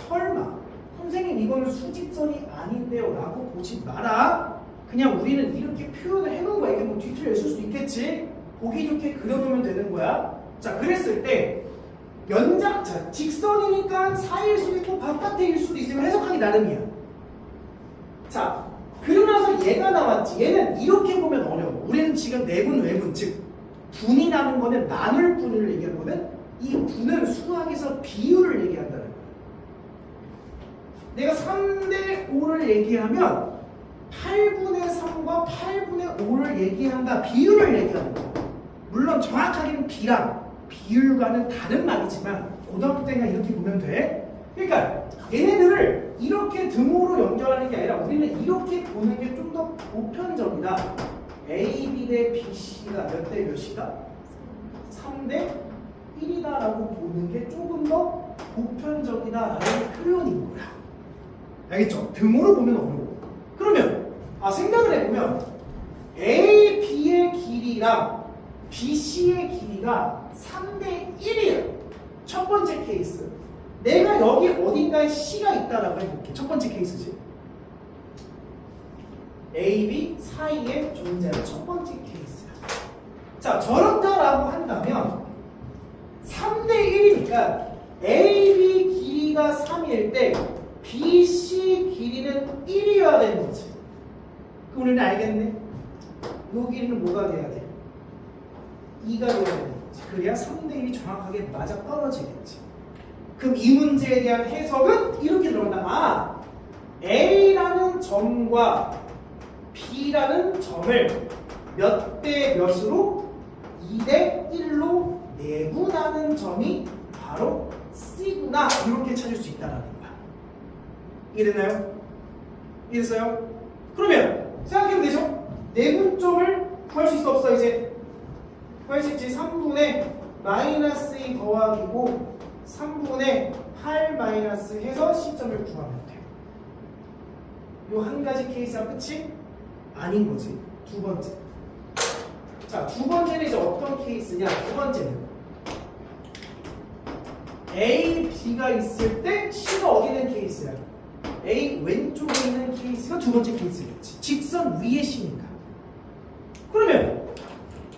설마 선생님 이거는 수직선이 아닌데요 라고 보지 마라. 그냥 우리는 이렇게 표현을 해놓은 거야. 이게 뭐 뒤틀려 있을 수도 있겠지. 보기 좋게 그려놓으면 되는 거야. 자, 그랬을 때 자, 직선이니까 사이일 수도 있고 바깥에일 수도 있으면 해석하기 나름이야. 자, 그러고 나서 얘가 나왔지. 얘는 이렇게 보면 어려워. 우리는 지금 내분, 외분, 즉 분이 나는 거는 나눌 분을 얘기하거든. 이 분은 수학에서 비율을 얘기한다는 거야. 내가 3대 5를 얘기하면 8분의 3과 8분의 5를 얘기한다. 비율을 얘기하는 거야. 물론 정확하게는 비율과는 다른 말이지만 고등학교 때가 이렇게 보면 돼. 그러니까 얘네들을 이렇게 등호로 연결하는 게 아니라 우리는 이렇게 보는 게 좀 더 보편적이다. AB 대 BC가 몇 대 몇이다? 3대 1이다 라고 보는 게 조금 더 보편적이다 라는 표현인 거야. 알겠죠? 등호로 보면 어려워. 그러면 생각을 해보면 A, B의 길이랑 BC의 길이가 3대 1이에요. 첫 번째 케이스. 내가 여기 어딘가에 C가 있다라고 해볼게. 첫 번째 케이스지. A, B 사이에 존재하는 첫 번째 케이스야. 자, 저렇다라고 한다면 3대 1이니까 A, B 길이가 3일 때 BC 길이는 1이어야 되는 거지. 그럼 우리는 알겠네. 요 길이는 뭐가 돼야 돼? 2가 돼야 되는 거지. 그래야 3대 1이 정확하게 맞아 떨어지겠지. 그럼 이 문제에 대한 해석은 이렇게 들어간다. A라는 점과 B라는 점을 몇 대 몇으로 2대 1로 내분하는 점이 바로 C구나. 이렇게 찾을 수 있다는 거야. 이해됐나요? 이해됐어요? 그러면 생각해도 되죠? 내분점을 구할 수 있어 없어? 이제 구할 수 있지. 3분의 -2 더하기고 3분의 8 마이너스 해서 C점을 구하면 돼. 요 한 가지 케이스가 끝이 아닌 거지. 두 번째. 자, 두 번째는 이제 어떤 케이스냐? 두 번째는 A, B가 있을 때 C가 어디 있는 케이스야? A 왼쪽에 있는 케이스가 두 번째 케이스겠지. 직선 위에 C니까. 그러면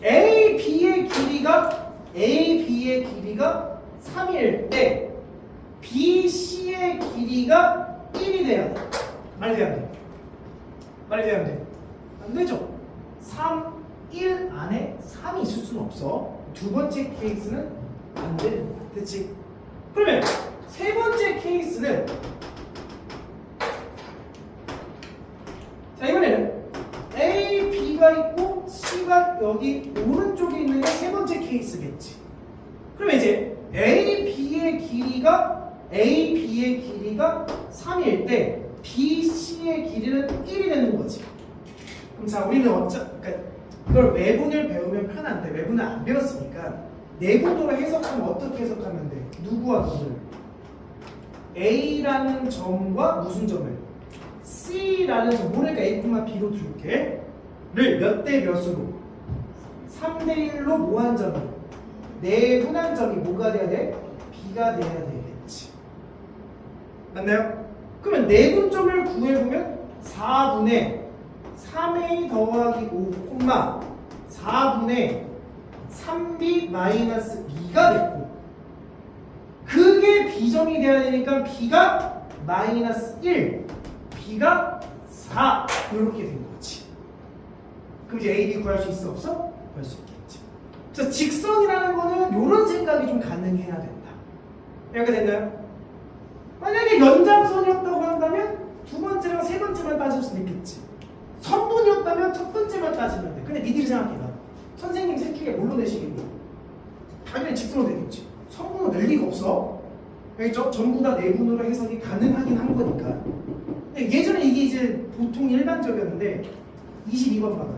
A, B의 길이가 3일 때 B, C의 길이가 1이 돼야 돼. 말이 돼야 돼. 말이 돼야 돼. 안 되죠? 3, 1 안에 3이 있을 수는 없어. 두 번째 케이스는 안 되는 거야. 그치? 그러면 세 번째 케이스는 자, 이번에는 A, B가 있고 C가 여기 오른쪽에 있는 게 세 번째 케이스겠지. 그러면 이제 A, B의 길이가 3일 때 B, C의 길이는 1이 되는 거지. 그럼 자, 우리는 그러니까 이걸 외분을 배우면 편한데 외분을 안 배웠으니까 내분으로 해석하면 어떻게 해석하면 돼? 누구와 누구를? A라는 점과 무슨 점을? C라는 점, 모르니까 A, B로 둘게. 를 몇 대 몇으로? 3대 1로 뭐한 점이? 내분한 점이 뭐가 돼야 돼? B가 돼야 되겠지. 맞나요? 그러면 내분점을 구해보면 4분의 3A 더하기 5, 4분의 3B 마이너스 B가 됐고, 그게 B점이 돼야 되니까 B가 마이너스 1, B가 4 이렇게 된 거지. 그럼 이제 A, B 구할 수 있어? 없어? 구할 수 있겠지. 그래서 직선이라는 거는 이런 생각이 좀 가능해야 된다. 이렇게 됐나요? 만약에 연장선이었다고 한다면 두 번째랑 세 번째만 따질 수는 있겠지. 선분이었다면 첫 번째만 따지면 돼. 근데 니들이 생각해봐. 선생님 셋 중에 뭘로 내시겠니? 당연히 직선으로 되겠지. 선분은 낼 리가 없어. 알겠죠? 전부 다 내분으로 해석이 가능하긴 한 거니까. 예전에 이게 이제 보통 일반적이었는데 22번 봐봐.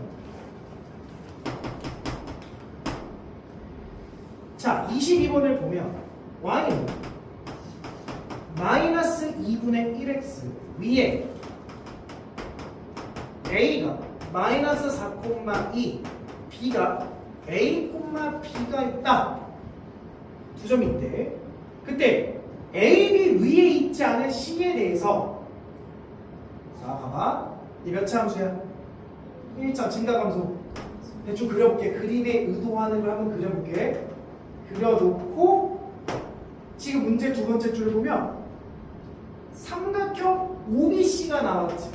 자, 22번을 보면 y는 마이너스 2분의 1x 위에 a가 마이너스 4,2 b가 a, b가 있다. 두 점이 있대. 그때 a, b 위에 있지 않은 c에 대해서 자 봐봐. 이 몇 차 함수야? 1차 증가감소. 대충 그려볼게. 그림에 의도하는 걸 한번 그려볼게. 그려놓고 지금 문제 두 번째 줄 보면 삼각형 OBC가 나왔지.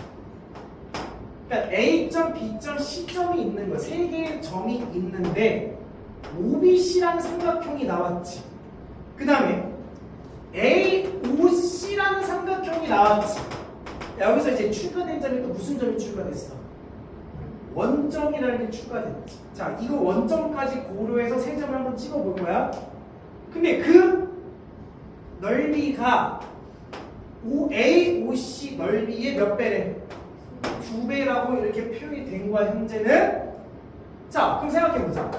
그러니까 A점, B점, C점이 있는 거야. 세 개의 점이 있는데 OBC라는 삼각형이 나왔지. 그 다음에 AOC라는 삼각형이 나왔지. 여기서 이제 추가된 점이 또 무슨 점이 추가됐어? 원점이라는 게 추가됐지. 자, 이거 원점까지 고려해서 세 점을 한번 찍어볼 거야. 근데 그 넓이가 AOC 넓이의 몇 배래? 2배라고 이렇게 표현이 된 거야, 현재는. 자, 그럼 생각해보자.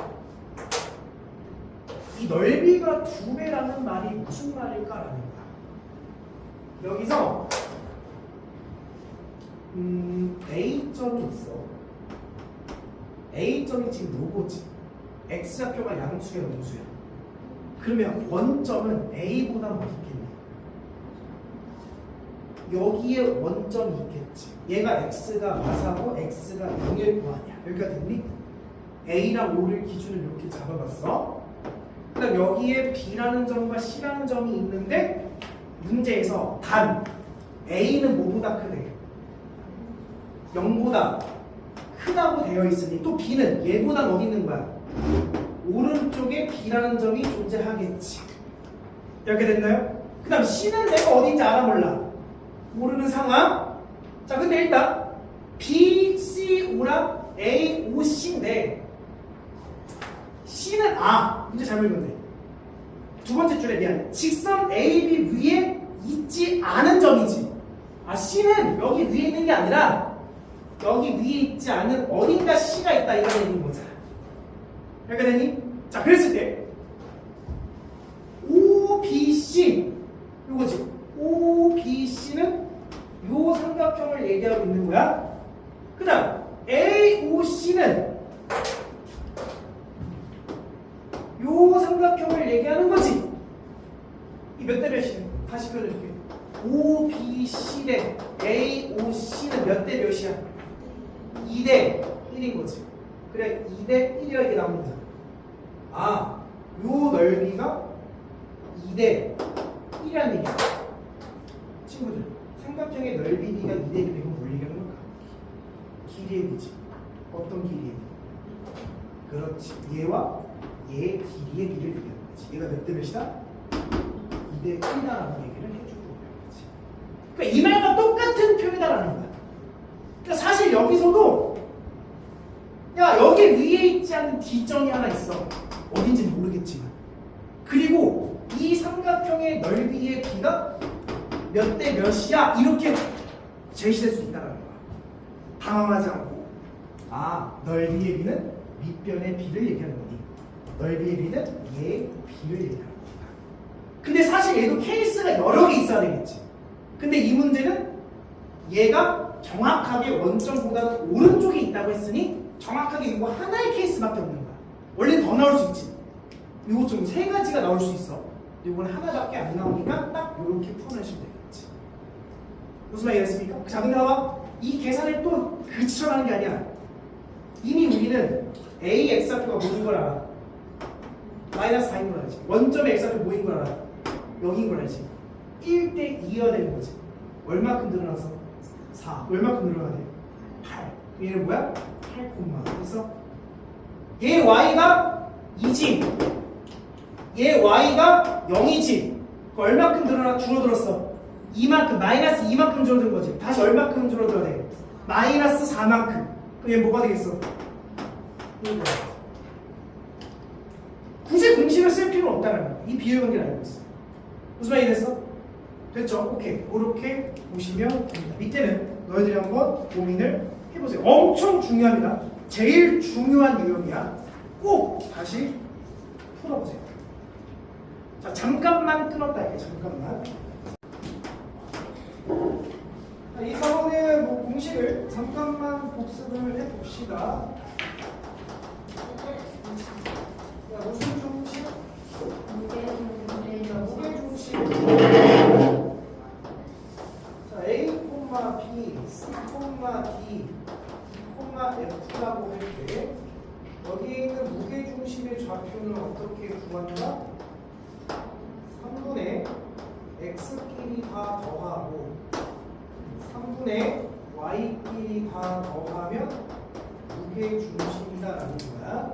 이 넓이가 2배라는 말이 무슨 말일까라는 거야. 여기서 A점이 있어. A점이 지금 요거지. X좌표가 양수야, 음수야. 그러면 원점은 A보다 뭐 있겠니? 여기에 원점이 있겠지. 얘가 X가 마사고 X가 0일 거 아니야. 여기가 됐니? A랑 O를 기준으로 이렇게 잡아봤어. 그 다음 여기에 B라는 점과 C라는 점이 있는데 문제에서 단 A는 뭐보다 크대? 0보다 크다고 되어 있으니 또 B는 얘보다 어디 있는 거야? 오른쪽에 B라는 점이 존재하겠지. 이렇게 됐나요? 그 다음 C는 내가 어딘지 알아 몰라? 모르는 상황. 자, 근데 일단 B, C, O랑 A, O, C인데 C는 문제 잘못 읽었네. 두 번째 줄에 미안. 직선 A, B 위에 있지 않은 점이지. C는 여기 위에 있는 게 아니라 여기 위에 있지 않은 어딘가 C가 있다 이런 얘기인 거잖아. 이렇게 되니? 자, 그랬을 때 OBC 요거지. OBC는 요 삼각형을 얘기하고 있는 거야. 그 다음 AOC는 요 삼각형을 얘기하는 거지. 이 몇 대 몇이야? 다시 표현해줄게. OBC 대 AOC는 몇 대 몇이야? 2대 1인 거지. 그래, 2대 1이라 이게 나오는 거잖아. 요 넓이가 2대 1이라는 얘기야. 친구들, 삼각형의 넓이가 2대 1이면 이건 뭘 얘기하는 걸까? 길이의 비지. 어떤 길이의 비? 그렇지. 얘와 얘의 길이의 비를 얘기하는 거지. 얘가 몇 대 몇이다? 2대 1이다라고 얘기를 해주고 있는 거지. 그러니까 이 말과 똑같은 표현이다라는 거야. 그러니까 사실 여기서도 야, 여기 위에 있지 않은 D점이 하나 있어. 어딘지는 모르겠지만. 그리고 이 삼각형의 넓이의 비가 몇 대 몇이야? 이렇게 제시될 수 있다는 거야. 당황하지 않고 넓이의 비는 밑변의 비를 얘기하는 거니 넓이의 비는 얘의 비를 얘기하는 거다. 근데 사실 얘도 케이스가 여러 개 있어야 되겠지. 근데 이 문제는 얘가 정확하게 원점보다는 오른쪽에 있다고 했으니 정확하게 이거 하나의 케이스밖에 없는 거야. 원래 더 나올 수 있지. 이거 좀 세 가지가 나올 수 있어. 이건 하나밖에 안 나오니까 딱 이렇게 풀어내시면 되겠지. 무슨 말이 됐습니까? 자, 근데 봐봐. 이 계산을 또 그치처럼 하는 게 아니야. 이미 우리는 A x좌표가 뭐인 걸 알아. 마이너스 4인 걸 알지. 원점의 x좌표 뭐인 걸 알아. 여기인 걸 알지. 1대 2여야 되는 거지. 얼마큼 늘어났어? 4. 얼마큼 늘어나야 돼? 8. 얘는 뭐야? 8, 됐어? 얘 y가 2지. 얘 y가 0이지. 얼마큼 줄어들었어? 이만큼, 마이너스 2만큼 줄어든 거지. 다시 얼마큼 줄어들어야 돼? 마이너스 4만큼. 그럼 얘 뭐가 되겠어? 굳이 공식을 쓸 필요는 없다는 거야. 이 비율관계를 알고 있어. 무슨 말이 됐어? 됐죠? 오케이. 그렇게 보시면 됩니다. 밑에는 너희들이 한번 고민을 해보세요. 엄청 중요합니다. 제일 중요한 유형이야. 꼭 다시 풀어보세요. 자, 잠깐만 끊었다 이게 잠깐만. 자, 이번에 뭐 공식을 잠깐만 복습을 해봅시다. 자, 무슨 중심? 무게중심. 자, A, B, C, D, F라고 할 때 여기 있는 무게중심의 좌표는 어떻게 구한다? 3분의 x끼리 다 더하고 3분의 y끼리 다 더하면 무게중심이다라는 거야.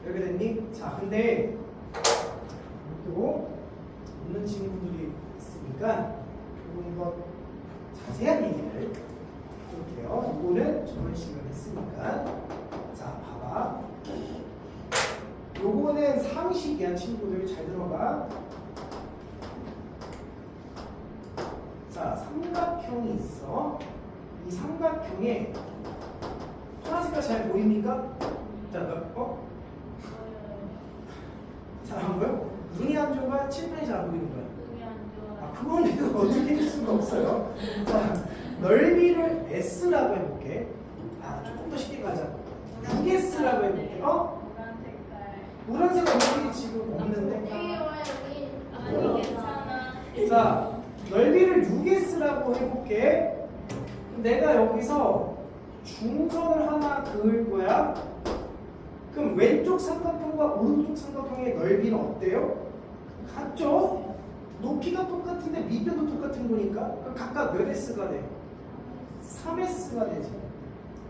이렇게 됐니? 자, 근데 또 없는 친구들이 있으니까 조금 더 자세한 얘기를 볼게요. 이거는 저번 시간에 했으니까. 자, 봐봐. 요거는 상식이야. 친구들 잘 들어봐. 자, 삼각형이 있어. 이 삼각형에 파란색깔 잘 보입니까? 자, 잘 안 보여? 눈이 안 좋아? 칠판이 잘 안 보이는 거야?
눈이 안 좋아.
아, 그건 내가 어떻게 할 수가 없어요. 자, 넓이를 S라고 해볼게. 아, 조금 더 쉽게 가자. 6S라고 해볼게.
노란 색깔.
노란색 넓이 지금 없는데?
아니 괜찮아.
자, 넓이를 6S라고 해볼게. 내가 여기서 중선을 하나 그을 거야. 그럼 왼쪽 삼각형과 오른쪽 삼각형의 넓이는 어때요? 같죠? 높이가 똑같은데 밑변도 똑같은 거니까 그럼 각각 몇 S가 돼? 3S가 되지.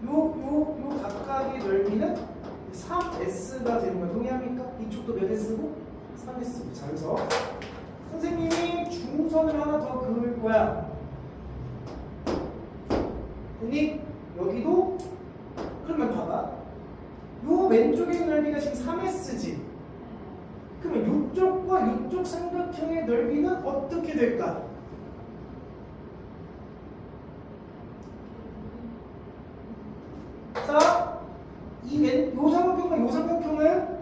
요 각각의 넓이는 3S가 되는 거야. 동의합니까? 이쪽도 몇 S고? 3S. 자, 그래서 선생님이 중선을 하나 더 그을 거야. 됐니? 여기도 그러면 봐봐. 요 왼쪽의 넓이가 지금 3S지. 그러면 이쪽과 이쪽 삼각형의 넓이는 어떻게 될까? 자, 요 삼각형과 요 삼각형은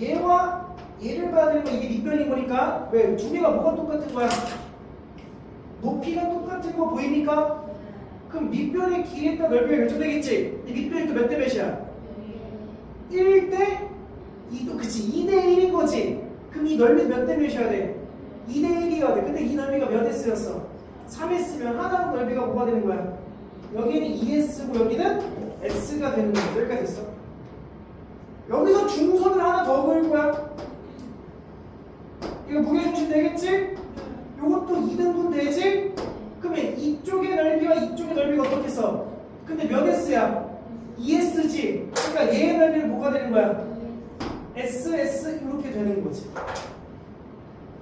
얘와 얘를 봐야 되는 거 이게 밑변인 거니까 왜? 두 개가 뭐가 똑같은 거야? 높이가 똑같은 거 보입니까? 그럼 밑변의 길이에 따라 넓이가 결정되겠지? 이 밑변이 또 몇 대 몇이야? 1대 2도 그치 2대 1인 거지. 그럼 이 넓이 몇 대 몇이어야 돼? 2대 1이어야 돼. 근데 이 넓이가 몇 S였어? 3S면 하나의 넓이가 뭐가 되는 거야? 여기는 2S고 여기는 S가 되는 거야. 여기까지 됐어. 여기서 중선을 하나 더 그을 거야. 이거 무게중심 되겠지? 요것도 2등분 되지? 그러면 이쪽의 넓이와 이쪽의 넓이가 어떻게 써? 근데 몇 S야? 2S지? 그러니까 얘의 넓이는 뭐가 되는 거야? SS 이렇게 되는 거지.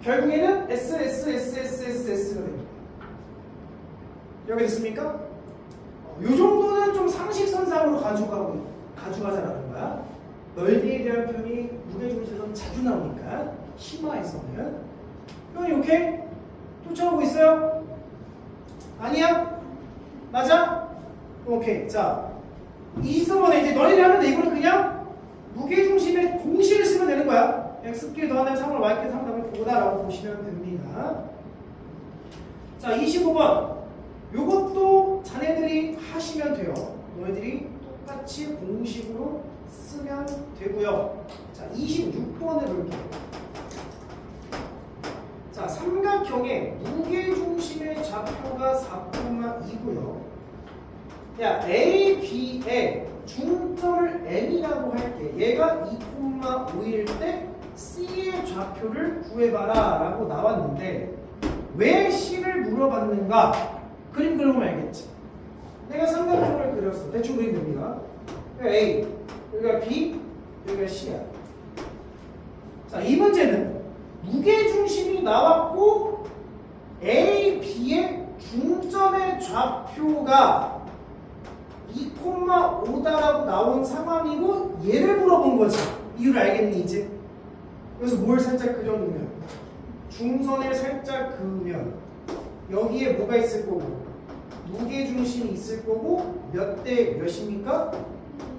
결국에는 SSSSSS가 됩니다. 여기 됐습니까? 이 정도는 좀 상식선상으로 가져가자라는 거야. 넓이에 대한 표현이 무게중심에서 자주 나오니까 심화에서는 표현이 오케이? 쫓아오고 있어요? 아니야? 맞아? 오케이. 자, 이번에 이제 너희들이 하는데 이거는 그냥 무게중심의 공식을 쓰면 되는 거야. x끼리 더하는 3을 y끼리 더하는 5다라고 보시면 됩니다. 자, 25번. 요것도 자네들이 하시면 돼요. 너희들이 똑같이 공식으로 쓰면 되고요. 자, 26번을 볼게요. 자, 삼각형의 무게중심의 좌표가 4,2고요. 야, A, B의 중점을 N이라고 할게. 얘가 2,5일 때 C의 좌표를 구해봐라 라고 나왔는데 왜 C를 물어봤는가? 그림 그려보면 알겠지. 내가 삼각형을 그렸어. 대충 그리면 됩니다. 여기가 A, 여기가 B, 여기가 C야. 자, 이 문제는 무게중심이 나왔고 A, B의 중점의 좌표가 2,5다라고 나온 상황이고 얘를 물어본 거지. 이유를 알겠니 이제? 그래서 뭘 살짝 그려놓으면 중선을 살짝 그으면 여기에 뭐가 있을 거고 무게중심이 있을 거고 몇 대 몇입니까?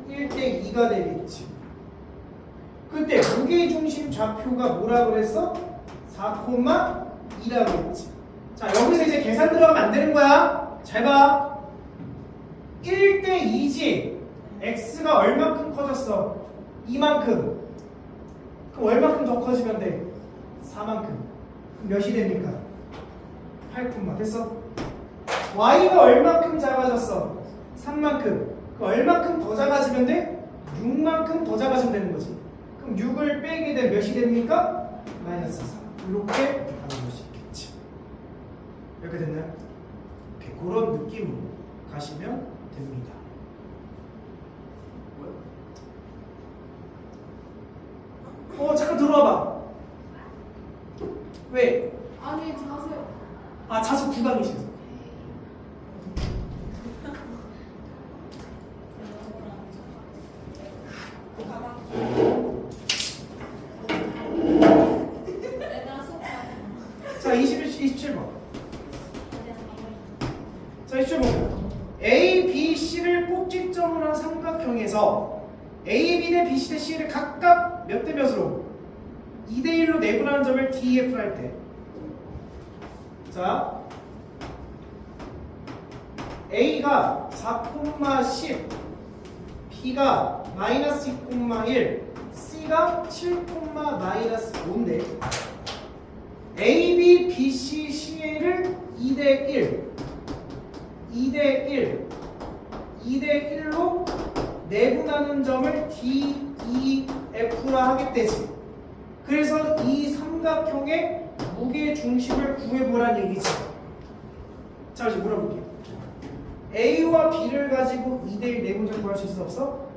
1대 2가 되겠지. 그때 무게중심 좌표가 뭐라 그랬어? 4,2라고 했지. 자, 여기서 이제 계산 들어가면 안 되는 거야. 잘 봐. 1대 2지. x가 얼마큼 커졌어? 이만큼. 그럼 얼마큼 더 커지면 돼? 4만큼. 그럼 몇이 됩니까? 8,. 됐어? y가 얼마큼 작아졌어? 3만큼. 그럼 얼마큼 더 작아지면 돼? 6만큼 더 작아지면 되는 거지. 그럼 6을 빼게 되면 몇이 됩니까? 마이너스 4. 이렇게 알아볼 수 있겠지. 이렇게 됐나요? 이렇게 그런 느낌으로 가시면 됩니다. 잠깐 들어와봐. 왜?
아니 자세요.
아, 자수 구강이셔서. 자, 27번. 자, 27번. A, B, C를 꼭지점으로 한 삼각형에서 A, B 대 B, C 대 C를 각각 몇 대 몇으로? 2대 1로 내분하는 점을 DEF로 할 때. 자, A가 4,10, B가 마이너스 2,1, C가 7,-5인데 A, B, B, C, C를 2대 1, 2대 1, 2대 1로 내분하는 점을 DEF라 하겠대지. 그래서 이 삼각형의 무게 중심을 구해보란 얘기지. 자, 이제 물어볼게요. A와 B를 가지고 2대1 내분점 구할 수 있어 없어?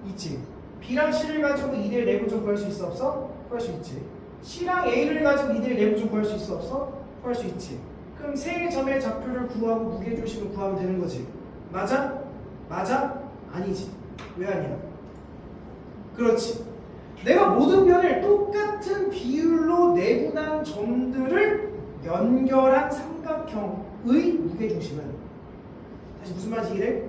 있지. B랑 C를 가지고 2대1 내분점 구할 수 있어 없어? 구할 수 있지. C랑 A를 가지고 2대1 내분점 구할 수 있어 없어? 구할 수 있지. 그럼 세 점의 좌표를 구하고 무게 중심을 구하면 되는 거지. 맞아? 맞아? 아니지. 왜 아니야? 그렇지. 내가 모든 면을 똑같은 비율로 내분한 점들을 연결한 삼각형의 무게중심은 다시 무슨 말인지 이해해?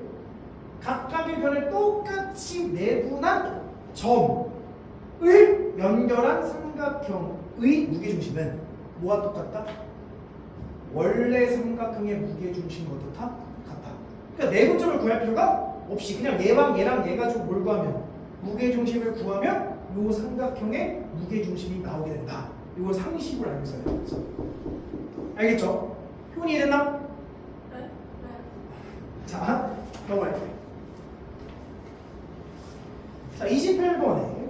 각각의 변을 똑같이 내분한 점을 연결한 삼각형의 무게중심은 뭐와 똑같다? 원래 삼각형의 무게중심과도 다 같다. 그러니까 내분점을 구할 필요가 없이 그냥 얘랑 얘 가지고 뭘 구하면 무게중심을 구하면 요 삼각형의 무게중심이 나오게 된다. 이걸 상식으로 알고 있어야 되겠죠. 알겠죠? 표현이 이해됐나?
네?
자, 넘어갈게요. 자, 28번에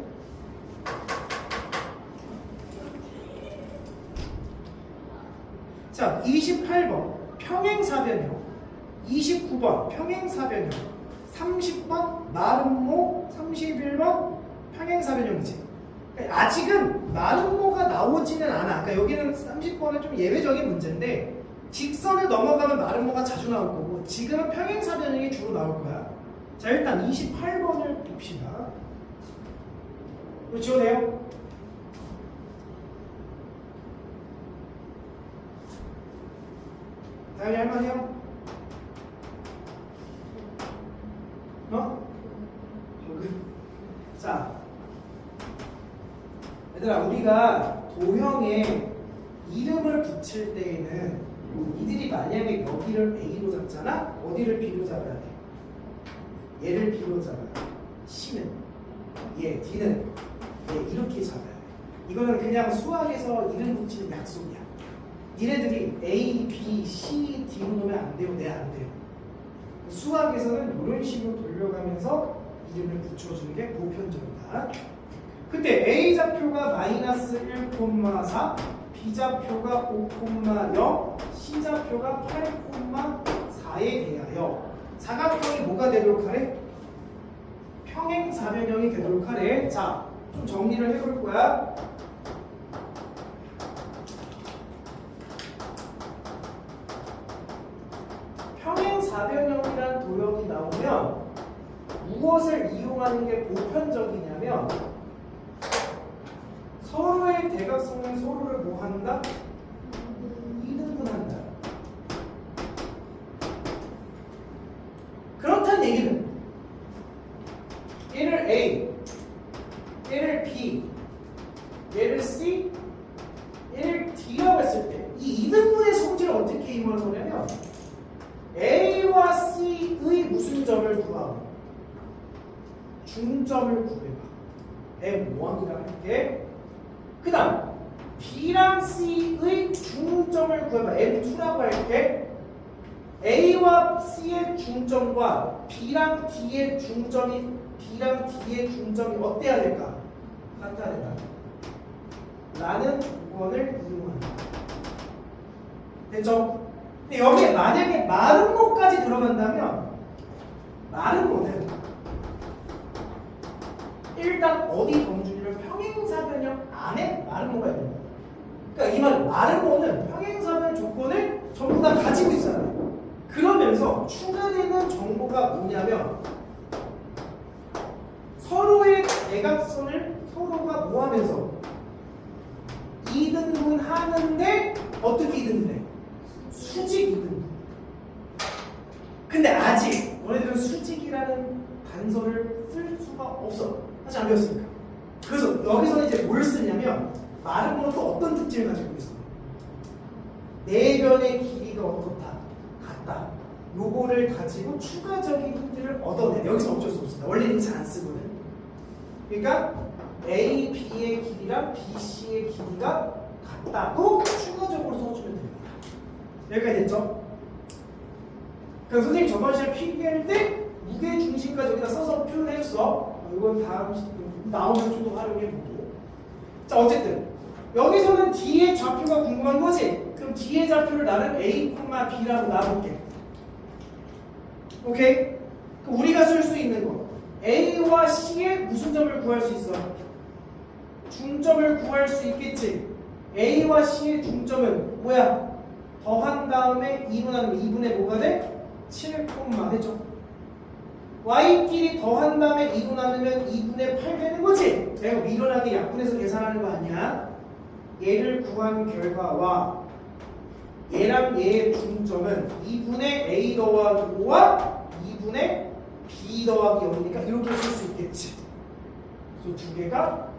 자, 28번 평행사변형, 29번 평행사변형, 30번 나름모, 31번 평행사변형이지. 그러니까 아직은 나름모가 나오지는 않아. 그러니까 여기는 30번은 좀 예외적인 문제인데 직선을 넘어가면 나름모가 자주 나올 거고 지금은 평행사변형이 주로 나올 거야. 자, 일단 28번을 봅시다. 이거 지워내요? 다현이 할만해요? 자, 얘들아, 우리가 도형에 이름을 붙일 때에는 이들이 만약에 여기를 A로 잡잖아? 어디를 B로 잡아야 돼? 얘를 B로 잡아야 돼. C는 얘, D는 얘 이렇게 잡아야 돼. 이거는 그냥 수학에서 이름 붙이는 약속이야. 니네들이 A, B, C, D로 놓으면 안 돼요? 네, 안 돼요. 수학에서는 이런 식으로 돌려가면서 이름을 붙여주는 게 보편적이다. 그때 A 좌표가 마이너스 1,4, B 좌표가 5,0, C 좌표가 8,4에 대하여 사각형이 뭐가 되도록 하래? 평행사변형이 되도록 하래. 자, 좀 정리를 해볼 거야. 평행사변형이란 도형이 나오면 무엇을 이용하는 게 보편적이냐면 서로의 대각선은 서로를 뭐 한다? 이등분한다. 그렇다는 얘기는 얘를 A, 얘를 B, 얘를 C, 얘를 D라고 했을 때 이 이등분의 성질을 어떻게 이용하는 거냐면 A와 C의 무슨 점을 구하고 중점을 구해봐. M1이라고 할게. 그 다음 B랑 C의 중점을 구해봐. M2라고 할게. A와 C의 중점과 B랑 D의 중점이 어때야 될까? 같아야 된다. 라는 조건을 이용한다. 됐죠? 근데 여기에 만약에 마름모까지 들어간다면 마름모는 일단 어디 범주냐면 평행사변형 안에 마름모가 있는 거야. 그러니까 이 말은 마름모는 평행사변 조건을 전부 다 가지고 있어요. 그러면서 추가되는 정보가 뭐냐면 서로의 대각선을 서로가 뭐 하면서 이등분 하는데 어떻게 이등분해? 수직 이등분. 근데 아직 너네들은 수직이라는 단서를 쓸 수가 없어. 아직 안 배웠으니까. 그래서 여기서 이제 뭘 쓰냐면 마름모는 또 어떤 특징을 가지고 있어? 내변의 길이가 어떻다? 같다. 요거를 가지고 추가적인 힌트를 얻어내. 여기서 어쩔 수 없습니다. 원래는 잘 안 쓰거든. 그러니까 A, B의 길이랑 B, C의 길이가 같다고 추가적으로 써주면 됩니다. 여기까지 됐죠? 그럼 선생님 저번 시간에 필기할 때 무게 중심까지 여기다 써서 표현해줬어. 이건 다음 나오면 좀 더 활용해보고. 자, 어쨌든 여기서는 D의 좌표가 궁금한 거지? 그럼 D의 좌표를 나는 A, B라고 놔볼게. 오케이? 그럼 우리가 쓸 수 있는 거 A와 C의 무슨 점을 구할 수 있어? 중점을 구할 수 있겠지. A와 C의 중점은 뭐야? 더한 다음에 2분하면 2분의 뭐가 돼? 7, 됐죠? Y끼리 더한 다음에 2분 나누면 2분의 8 되는 거지? 내가 미련하게 약분해서 계산하는 거 아니야? 얘를 구한 결과와 얘랑 얘의 중점은 2분의 A 더하기 5와 2분의 B 더하기 0이니까 이렇게 쓸 수 있겠지. 그래서 두 개가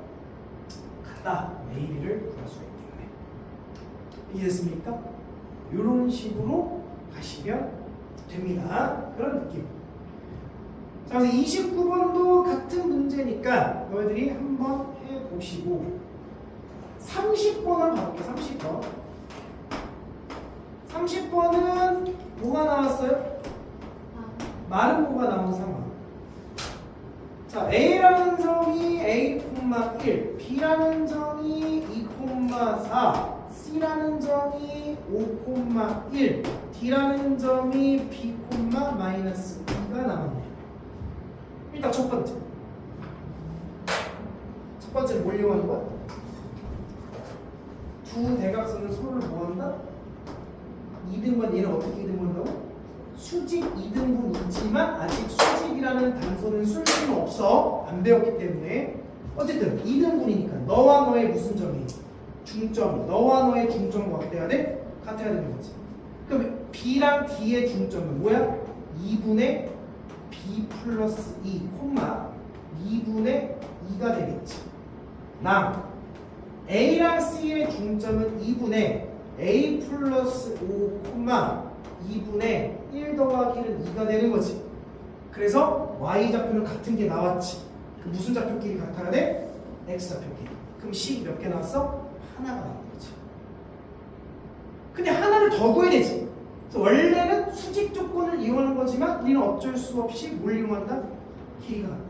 같다. A를 구할 수가 있겠네. 이해했습니까? 이런 식으로 가시면 됩니다. 그런 느낌. 자, 그래서 29번도 같은 문제니까 너희들이 한번 해보시고 30번을 가볼게요. 30번. 30번은 뭐가 나왔어요? 마름모가 나온 상황. 자, A라는 점이 A,1, B라는 점이 2,4, C라는 점이 5,1, D라는 점이 B,-2가 나왔네요. 일단 첫 번째. 첫 번째는 뭘 이용하는 거야? 두 대각선은 서로를 뭐 한다? 2등분, 얘는 어떻게 2등분한다고? 수직 2등분이지만 아직 수직이라는 단서는 쓸 수는 없어. 안 배웠기 때문에. 어쨌든 2등분이니까 너와 너의 무슨 점이? 중점이. 너와 너의 중점과 어때야 돼? 같아야 되는 거지. 그럼 B랑 D의 중점은 뭐야? 2분의 B 플러스 2, 2분의 2가 되겠지. A랑 C의 중점은 2분의 A 플러스 5, 2분의 1 더하기는 2가 되는 거지. 그래서 Y좌표는 같은 게 나왔지. 그 무슨 좌표끼리 같아야 돼? X좌표끼리. 그럼 C 몇 개 나왔어? 하나가 나온 거지. 근데 하나를 더 구해야 되지. 그래서 원래는 수직 조건을 이용하는 거지만 우리는 어쩔 수 없이 뭘 이용한다? 길이가 같다.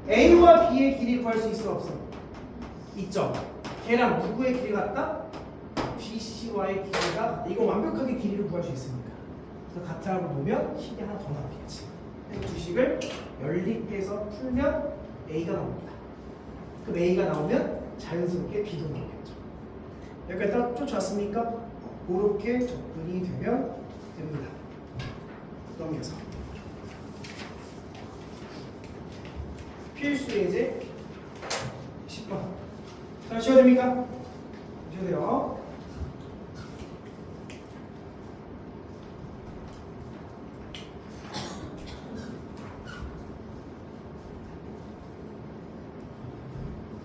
A와 B의 길이 구할 수 있어 없어? 있죠. 걔랑 누구의 길이가 같다? BC와의 길이가 같다. 이거 완벽하게 길이를 구할 수 있으니까. 그래서 같다라고 놓으면 식이 하나 더 나오겠지. 이 두 식을 연립해서 풀면 A가 나옵니다. 그럼 A가 나오면 자연스럽게 B도 나오겠죠. 여기까지 쫓아왔습니까? 그렇게 접근이 되면 됩니다. 넘겨서 필수 예제 10번. 자, 쉬어야 됩니까? 쉬어야 돼요.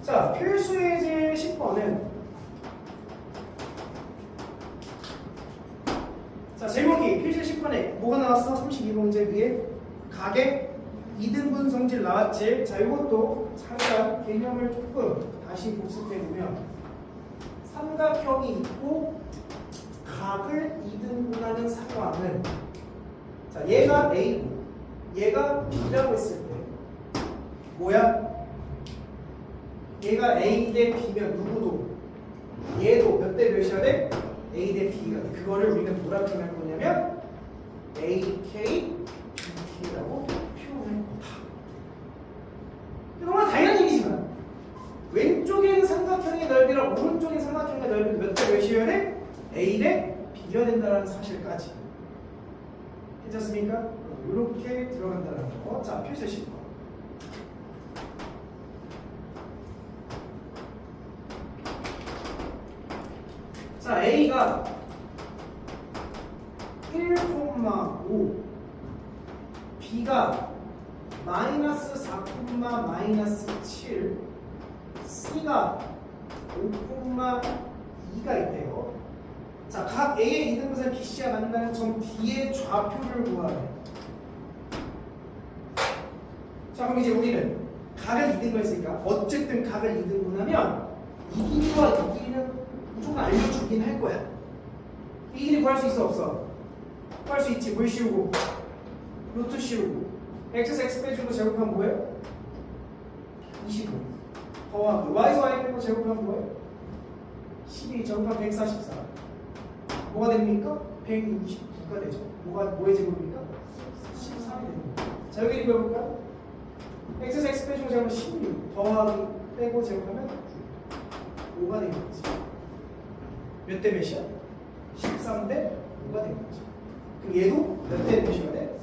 자, 필수 예제 10번은 자, 제목이 필수 10번에 뭐가 나왔어? 32문제 위에 각의 2등분 성질 나왔지? 자, 이것도 잠깐 개념을 조금 다시 복습해보면 삼각형이 있고 각을 2등분하는 상황은 자, 얘가 A고 얘가 B라고 했을 때 뭐야? 얘가 A 대 B면 누구도 얘도 몇 대 몇이야 돼? A 대 B가 돼. 그거를 우리는 뭐라 표현할 거냐면 AK, BK라고 표현할 거다. 너무나 당연한 얘기지만 왼쪽에는 삼각형의 넓이랑 오른쪽에 삼각형의 넓이는 몇 대 몇이어야 돼? A 대 B여야 된다는 사실까지. 괜찮습니까? 이렇게 들어간다는 거. 자, 필수 10번. 자, A가 1,5 B가 마이너스 4, 마이너스 7 C가 5,2가 있대요. 자, 각 A의 이등분선 BC와 만나는 점 D의 좌표를 구하래. 자, 그럼 이제 우리는 각을 2등분했으니까 어쨌든 각을 2등분하면 이 길이와 이 길이는 무조건 알려주긴 할 거야. 이 길이 구할 수 있어 없어? 구할 수 있지. 물 씌우고 루트 씌우고 x 빼주고 제곱하면 뭐예요? 25 더하고 y에서 y 빼고 제곱하면 뭐예요? 12 제곱하면 144 뭐가 됩니까? 169가 되죠. 뭐의 제곱입니까? 13이 됩니다. 자, 여기 읽어볼까요? x 빼주고 제곱하면 16 더하기 빼고 제곱하면 5가 되는 거지. 몇 대 몇이야? 13대 5가 되는 거죠. 그럼 얘도 몇 대 몇이어야 돼?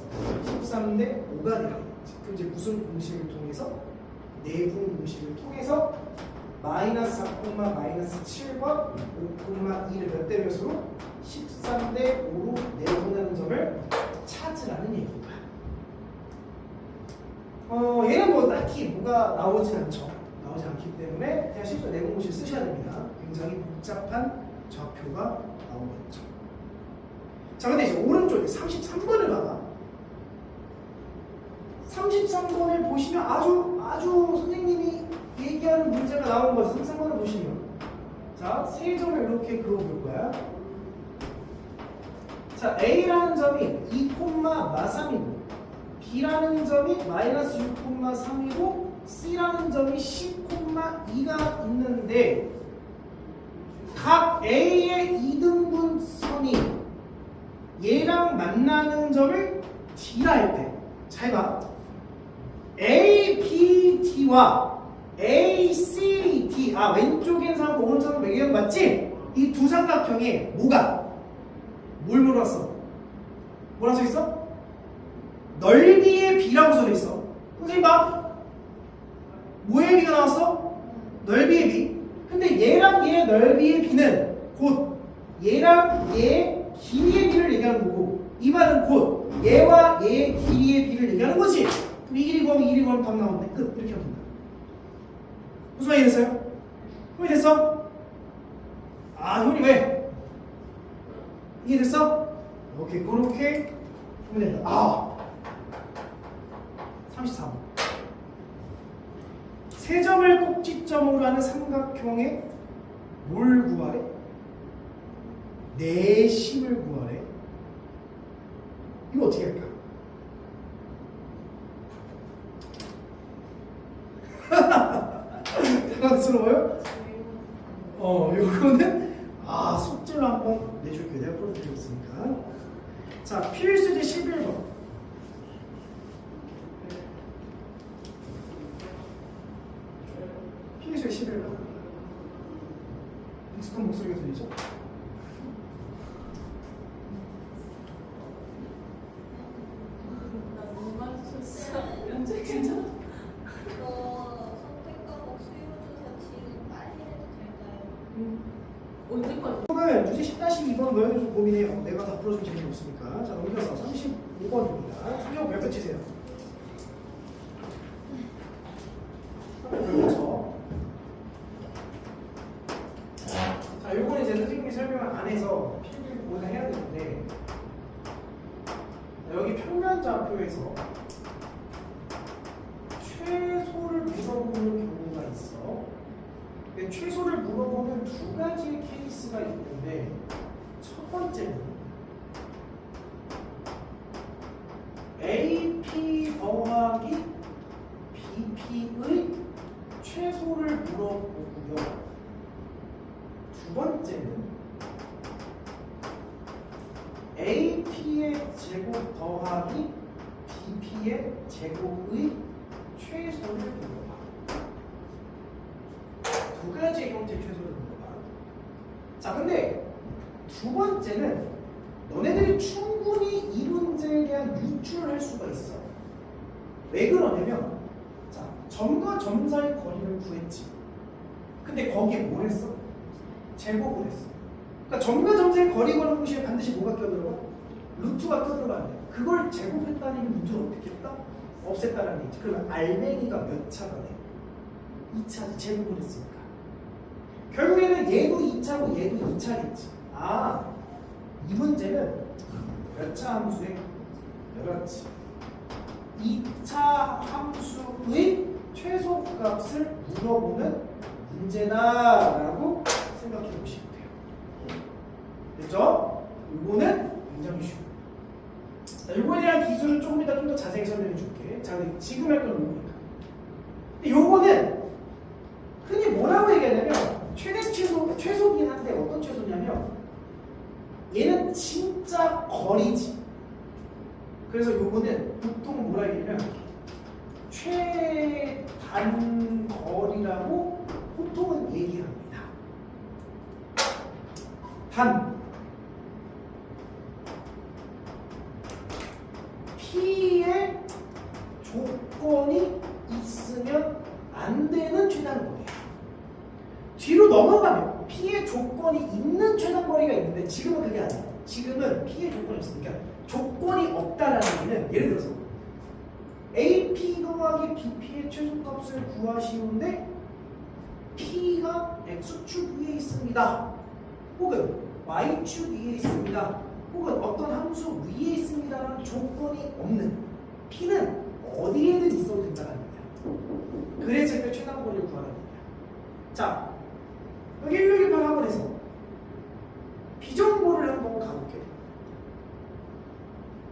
13대 5가 되는 거지. 그럼 이제 무슨 공식을 통해서? 내분 공식을 통해서 마이너스 4, 마이너스 7과 5,2를 몇 대 몇으로? 13대 5로 내분하는 점을 찾으라는 얘기인 거야. 얘는 뭐 딱히 뭐가 나오진 않죠. 나오지 않기 때문에 그냥 실제 내분 공식을 쓰셔야 됩니다. 굉장히 복잡한 좌표가 나오겠죠. 자, 근데 이제 오른쪽에 33번을 봐봐. 33번을 보시면 아주 선생님이 얘기하는 문제가 나온 거죠. 33번을 보시면 자, 세 점을 이렇게 그어볼 거야. 자, A라는 점이 2,3이고 B라는 점이 마이너스 6,3이고 C라는 점이 10,2가 있는데 각 A의 2등분 선이 얘랑 만나는 점을 D라 할 때 잘 봐. A, B, D와 A, C, D 왼쪽엔 삼고 오른쪽은 매개형 맞지? 이 두 삼각형에 뭐가? 뭘 물었어? 뭐라 써있어? 넓이의 B라고 써있어. 선생님 봐. 뭐의 B가 나왔어? 넓이의 B. 근데 얘랑 얘의 넓이의 B는 곧 얘랑 얘의 길이의 B를 얘기하는 거고 이 말은 곧 얘와 얘의 길이의 B를 얘기하는 거지. 그럼 이 길이 구하면 이 길이 구하면 답 나오는데 끝. 이렇게 하면 된다. 무슨 말이 됐어요? 왜 됐어? 아, 효리 왜? 이해됐어? 오케이, 그렇게 하면 된다. 아, 33번. 세 점을 꼭지점으로 하는 삼각형의 뭘 구하래? 내심을 구하래. 이거 어떻게 할까? 당황스러워요? 요거는 숙제로 한번 내줄게요. 내가 풀어드리겠으니까. 자, 필수제 11번. 필수제 11번. 익숙한 목소리가 들리죠?
나 너무 맞췄어. 연재 괜찮아?
이거 선택 과목 수요조사 지금 빨리 해도 될까요?
언제까지?
이거는 주제 10-2번 너희들 좀 고민해요. 내가 다 풀어줄 재미가 없으니까. 자, 넘겨서 35번입니다. 수요 별표 치세요. 별표 쳐. 자, 요건 이제 선생님이 설명을 안 해서 필기 보다 해야 되는데, 여기 평면좌표에서 최소를 물어보는 경우가 있어. 근데 최소를 물어보는 두 가지의 케이스가 있는데, 첫 번째는 AP 더하기 BP의 최소를 물어보고요. 두 번째는 AP의 제곱 더하기 BP의 제곱의 최소를 물어봐. 두 가지의 형태의 최소를 물어봐. 자, 근데 두 번째는 너네들이 충분히 이 문제에 대한 유추를 할 수가 있어. 왜 그러냐면, 자, 점과 점 사이 거리를 구했지. 근데 거기에 뭘 했어? 제곱을 했어. 그러니까 점과 점 사이 거리 구하는 공식에 반드시 뭐가 껴들어가? 루트가 껴들어가야 돼. 그걸 제곱했다는 게 루트를 어떻게 했다? 없앴다라는 얘기지. 그러면 알맹이가 몇 차가 돼? 2차지. 제곱을 했으니까. 결국에는 얘도 2차고 얘도 2차겠지. 아, 이 문제는 몇 차 함수에? 그렇지. 2차 함수의 최소값을 물어보는 문제다라고 생각해 보시면 돼요. 됐죠? 이거는 굉장히 쉬워. 자, 이거에 대한 기술을 조금 이따 좀 더 자세히 설명해 줄게. 자, 근데 지금 할 건 이거니까. 근데 요거는 흔히 뭐라고 얘기하냐면 최소긴 한데 어떤 최소냐면 얘는 진짜 거리지. 그래서 요거는 보통 뭐라 얘기하냐면 최단거리라고 보통은 얘기합니다. 단 P의 조건이 있으면 안 되는 최단거리야. 뒤로 넘어가면 P의 조건이 있는 최단거리가 있는데 지금은 그게 아니야. 지금은 P의 조건이 없으니까 조건이 없다라는 얘기는 예를 들어서 AP 더하기 BP의 최소값을 구하시는데 P가 X축 위에 있습니다. 혹은 Y축 위에 있습니다. 혹은 어떤 함수 위에 있습니다라는 조건이 없는 P는 어디에든 있어도 된다는 얘기야. 그랬을 때 최단거리를 구하라는 얘기야. 자, 여기 1618 학원에서 비정보를 한번 가볼게요.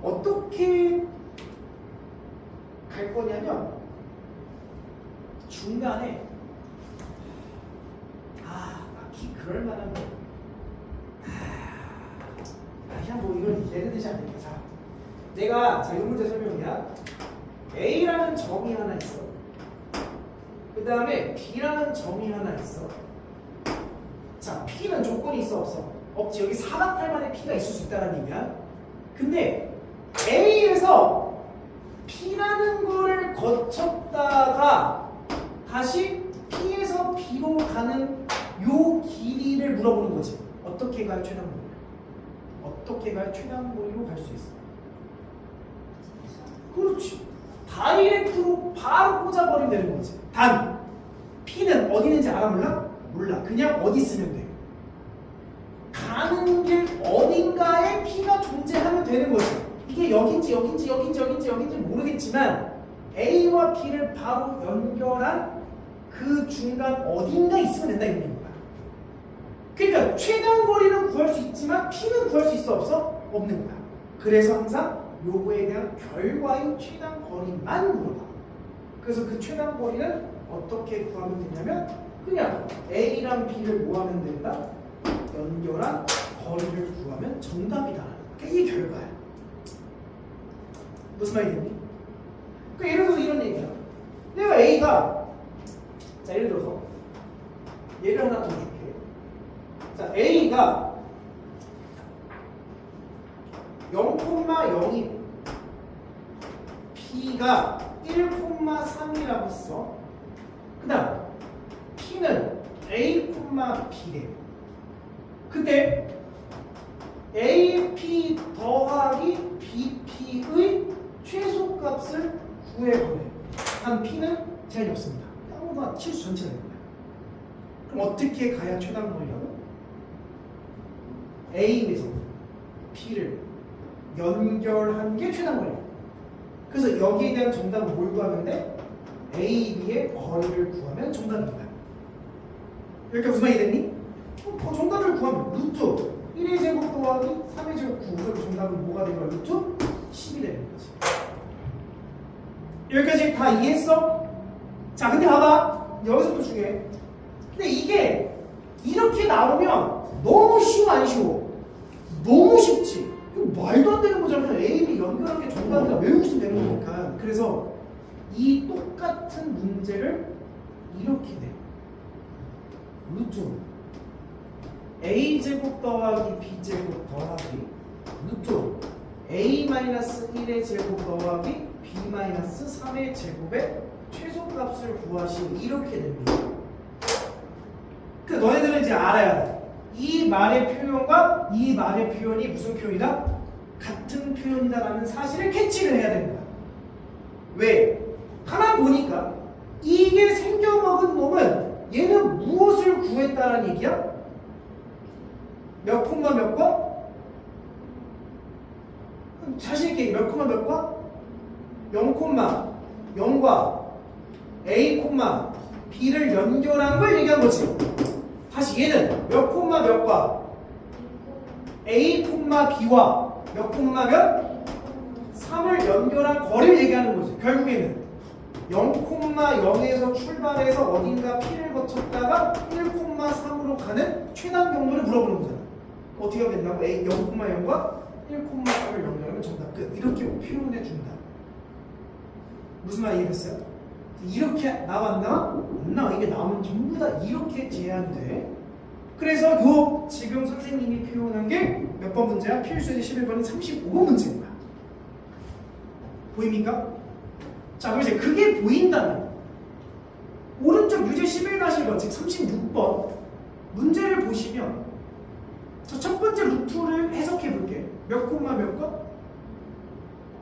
어떻게 갈 거냐면 중간에 딱히 그럴 만한 거 그냥 뭐 이건 예를 들지 않을게. 자, 내가 이 문제 설명이야. A라는 점이 하나 있어. 그 다음에 B라는 점이 하나 있어. 자, P는 조건이 있어 없어? 없지. 여기 사각팔만에 P가 있을 수 있다는 얘기야. 근데 A에서 P라는 거를 거쳤다가 다시 P에서 B로 가는 요 길이를 물어보는 거지. 어떻게 가야 최단거리야? 어떻게 가야 최단거리로 갈 수 있어? 그렇지. 다이렉트로 바로 꽂아버리면 되는 거지. 단 P는 어디 있는지 알아 몰라? 몰라. 그냥 어디 쓰면 돼. 가는 길 어딘가에 P가 존재하면 되는 거지. 이게 여긴지 모르겠지만 A와 P를 바로 연결한 그 중간 어딘가 있으면 된다 이 얘기입니다. 그러니까 최단 거리는 구할 수 있지만 P는 구할 수 있어 없어? 없는 거야. 그래서 항상 요거에 대한 결과인 최단 거리만 물어봐. 그래서 그 최단 거리는 어떻게 구하면 되냐면 그냥 A랑 B를 뭐 하면 된다? 연결한 거리를 구하면 정답이다. 그러니까 이게 결과야. 무슨 말이 되니? 그러니까 예를 들어서 이런 얘기야. 내가 A가 자 예를 들어서 예를 하나 더 줄게. 자 A가 0,0이 B가 1,3이라고 써. 그 다음 P는 A, B래. 근데 AP 더하기 BP의 최소값을 구해보래. 단 P는 제한이 없습니다. 아무거나 치수 전체가 됩니다. 그럼 어떻게 가야 최단거리라고? A에서 P를 연결한 게 최단거리야. 그래서 여기에 대한 정답은 뭘 구하면 돼? A, B의 거리를 구하면 정답입니다. 이렇게 무슨 말이 됐니? 정답을 구하면 루트 1의 제곱 더하기 3의 제곱 9. 그래서 정답은 뭐가 되는 거야? 루트 10이 되는 거지. 여기까지 다 이해했어? 자 근데 봐봐. 여기서부터 중요해. 근데 이게 이렇게 나오면 너무 쉬워 안 쉬워? 너무 쉽지. 이거 말도 안 되는 거잖아. A, B 연결한 게 정답이다. 외우면 되는 거니까. 그래서 이 똑같은 문제를 이렇게 돼. 루트 A제곱 더하기 B제곱 더하기 루트 A-1의 제곱 더하기 B-3의 제곱의 최소값을 구하시면 이렇게 됩니다. 그 너네들은 이제 알아야 돼. 이 말의 표현과 이 말의 표현이 무슨 표현이다? 같은 표현이다라는 사실을 캐치를 해야 되는 거야. 왜? 가만 보니까 이게 생겨먹은 놈은 얘는 무엇을 구했다라는 얘기야? 몇 콤마 몇 과? 자신있게 몇 콤마 몇 과? 0 콤마 0과 A 콤마 B를 연결한 걸 얘기한 거지. 다시 얘는 몇 콤마 몇 과? A 콤마 B와 몇 콤마 몇? 3을 연결한 거리를 얘기하는 거지. 결국에는 0,0에서 출발해서 어딘가 P를 거쳤다가 1,3으로 가는 최단 경로를 물어보는 거잖아. 어떻게 하면 된다고? A 0,0과 1,3을 연결하면 정답 끝. 이렇게 표현해 준다. 무슨 말 이해됐어요? 이렇게 나왔나? 안 나와. 이게 나오면 전부 다 이렇게 제한돼. 그래서 요 지금 선생님이 표현한 게 몇 번 문제야? 필수의 11번은 35번 문제인 거야. 보입니까? 자, 그럼 이제 그게 보인다면 오른쪽 유제 11-1번, 즉 36번 문제를 보시면 저 첫 번째 루트를 해석해 볼게. 몇 콤마 몇 과?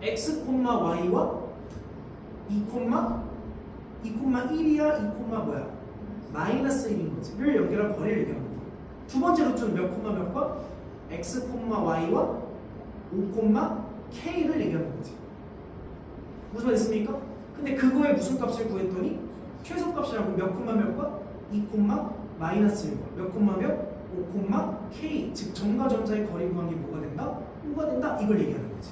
x 콤마 y와 2 콤마 1이야 2 콤마 뭐야? 마이너스 1인 거지.를 연결한 거리를 얘기하는 거야. 두 번째 루트는 몇 콤마 몇 과? x 콤마 y와 5 콤마 k를 얘기하는 거지. 무슨 말 있습니까? 근데 그거에 무슨 값을 구했더니 최소값이라고 몇 콤마 몇 과? 2 콤마 마이너스 1과 몇 콤마 몇? 5 콤마 k. 즉 점과 점 사이 거리 구한 게 뭐가 된다? 5가 된다. 이걸 얘기하는 거지.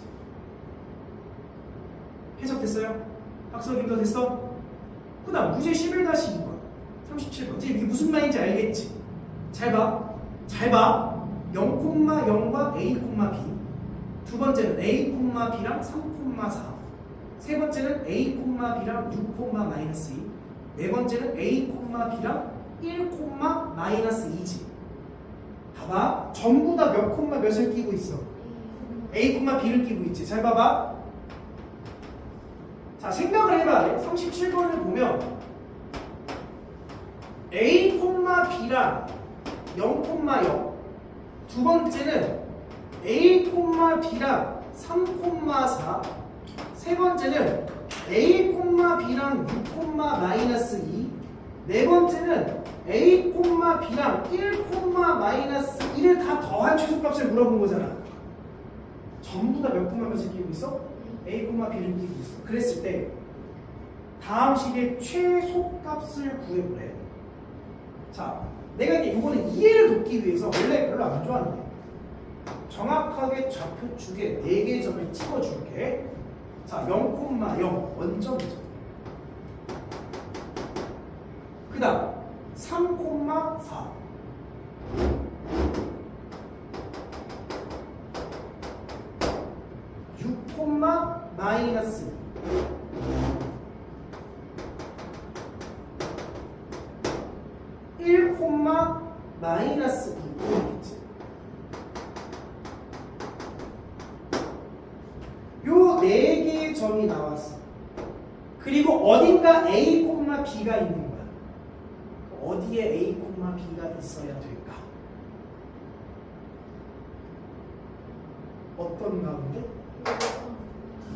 해석됐어요? 학습 인가 됐어? 그 다음 문제 11-2번 37번 이게 무슨 말인지 알겠지? 잘 봐. 0,0과 A, B. 두 번째는 A, B랑 3,4. 세 번째는 A, B랑 6,-2. 네 번째는 A, B랑 1,-2지. 봐봐. 전부 다 몇 콤마 몇을 끼고 있어? A, B를 끼고 있지. 잘 봐봐. 자, 생각을 해봐. 37번을 보면 A, B랑 0,0. 두 번째는 A, B랑 3,4. 세 번째는 A, B랑 6,-2. 네 번째는 a, b랑 1, 마이너스 1을 다 더한 최소값을 물어본 거잖아. 전부 다 몇 몇을 끼고 있어? a, b를 끼고 있어. 그랬을 때 다음 식의 최소값을 구해보래. 자, 내가 이제 이거는 이해를 돕기 위해서 원래 별로 안 좋아하는데 정확하게 좌표 축에 4개의 점을 찍어줄게. 자, 0,0 원점이죠. 그 다음 3,4 6, 마이너스 1, 마이너스 2 이렇겠지. 요 4개의 점이 나왔어. 그리고 어딘가 a, b가 있는 거야. 어디에 a, b가 있어야 될까? 어떤 가운데?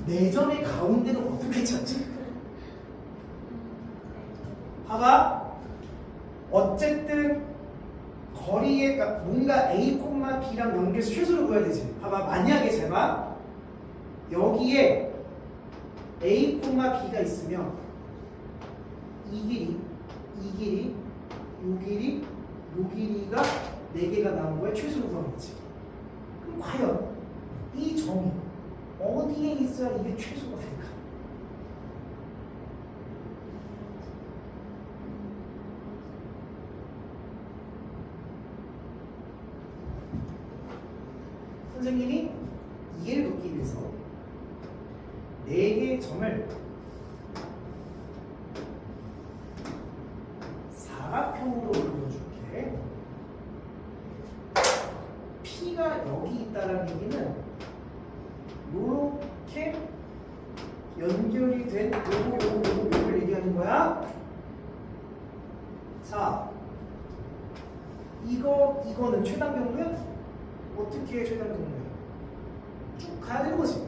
4점의 가운데는 어떻게 찾지? 봐봐. 어쨌든 거리에 뭔가 a, b랑 연결해서 최소를 구해야 되지. 봐봐. 만약에 잘 봐. 여기에 a, b가 있으면 이 길이, 이 길이, 요 길이, 요 길이가 4개가 나온 거에 최소를 구하겠지. 그럼 과연 이 점이 어디에 있어야 이게 최소가 될까? 선생님이 이해를 돕기 위해서 4개의 점을 사각형으로 그려줄게. P가 여기 있다는 얘기는 요렇게 연결이 된 요걸 얘기하는 거야. 자, 이거는 최단 경로야? 어떻게 최단 경로야? 쭉 가야 되는 거지.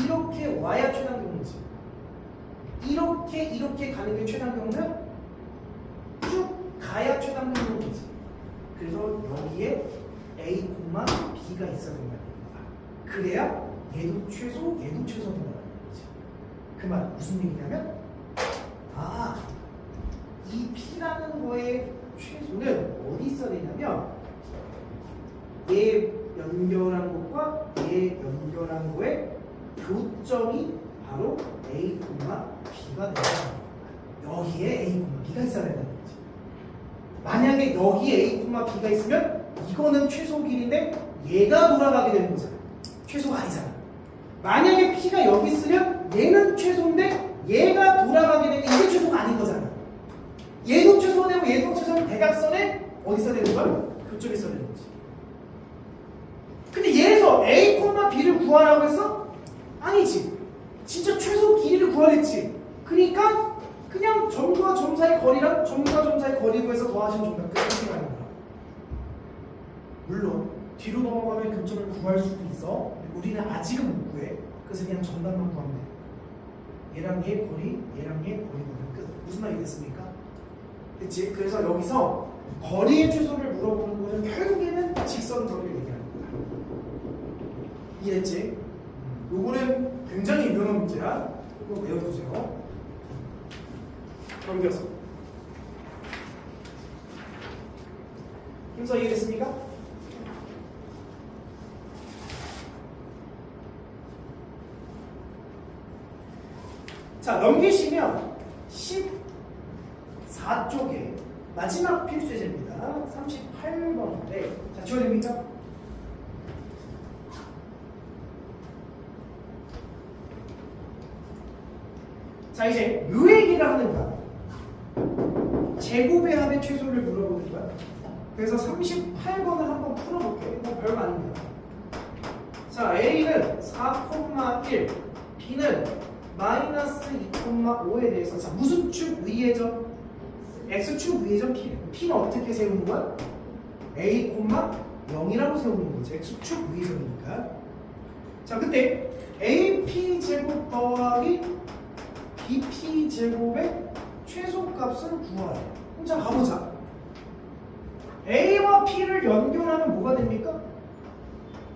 이렇게 와야 최단 경로지. 이렇게 가는 게 최단 경로야? 쭉 가야 최단 경로지. 그래서 여기에 a, b가 있어야 된다는 거야. 그래야 얘도 최소, 얘도 최소 된다는 거지. 그 말 무슨 얘기냐면, 이 p라는 거의 최소는 어디 있어야 되냐면 얘 연결한 것과 얘 연결한 거의 교점이 바로 a, b가 된다는 거야. 여기에 a, b가 있어야 된다는 거지. 만약에 여기에 a, b가 있으면 이거는 최소 길인데 얘가 돌아가게 되는 거잖아. 최소가 아니잖아. 만약에 p가 여기 있으면 얘는 최소인데 얘가 돌아가게 되면 이게 최소가 아닌 거잖아. 얘도 최소되고 얘도 최소면 대각선에 어디 써야 되는 거야? 그쪽에 써야 되는 거지. 근데 얘에서 a, b를 구하라고 했어? 아니지. 진짜 최소 길이를 구하랬지. 그러니까 그냥 점과 점 사이 거리랑 점과 점 사이 거리 구해서 더하시면 정답 끝. 이렇게 가는 거야. 물론 뒤로 넘어가면 교점을 구할 수도 있어. 근데 우리는 아직은 못 구해. 그래서 그냥 정답만 구하면 돼. 얘랑 얘 거리, 얘랑 얘 거리 구하면 끝. 무슨 말이 됐습니까? 그치? 그래서 여기서 거리의 최소를 물어보는 거는 결국에는 직선 거리를 얘기하는 거야. 이해했지? 요거는 굉장히 유명한 문제야. 이거 외워두세요. 넘겨서. 힘써 이해됐습니까? 자, 넘기시면 14쪽에 마지막 필수제입니다. 38번인데, 자, 지워야 됩니까? 자, 이제 요 얘기를 하는 거야. 제곱의 합의 최소를 물어보는 거야. 그래서 38번을 한번 풀어볼게. 뭐 별거 아닙니다. 자, A는 4,1, B는 마이너스 2,5에 대해서 자, 무슨 축 위의 점? X축 위의 점 P. P는 어떻게 세우는 거야? A, 0이라고 세우는 거지. X축 위의 점이니까. 자, 그때 AP 제곱 더하기 BP 제곱의 최소값을 구하래. 그럼 자 가보자. A와 P를 연결하면 뭐가 됩니까?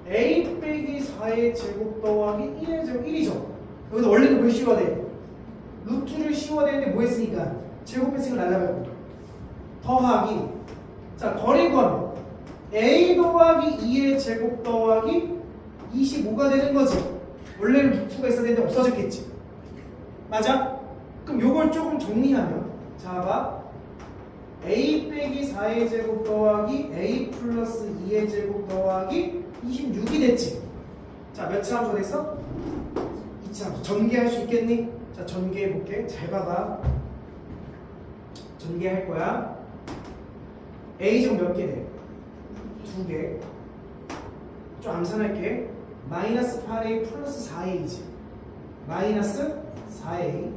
A 빼기 4의 제곱 더하기 1의 제곱 1이죠. 여기서 원래는 뭘 씌워야 돼? 루트를 씌워야 되는데 뭐 했으니까? 제곱했으니까 날라가고 더하기 자 거리 구하면 A 더하기 2의 제곱 더하기 25가 되는 거지. 원래는 루트가 있어야 되는데 없어졌겠지. 맞아? 그럼 요걸 조금 정리하면 자 봐. A 빼기 4의 제곱 더하기 A 플러스 2의 제곱 더하기 26이 됐지. 자 몇 차 함수가 됐어? 2차 함수. 전개할 수 있겠니? 자 전개해 볼게. 잘 봐봐. 전개할 거야. A 제곱 몇 개 돼? 2개. 좀 암산할게. 마이너스 8A 플러스 4A지. 마이너스 4A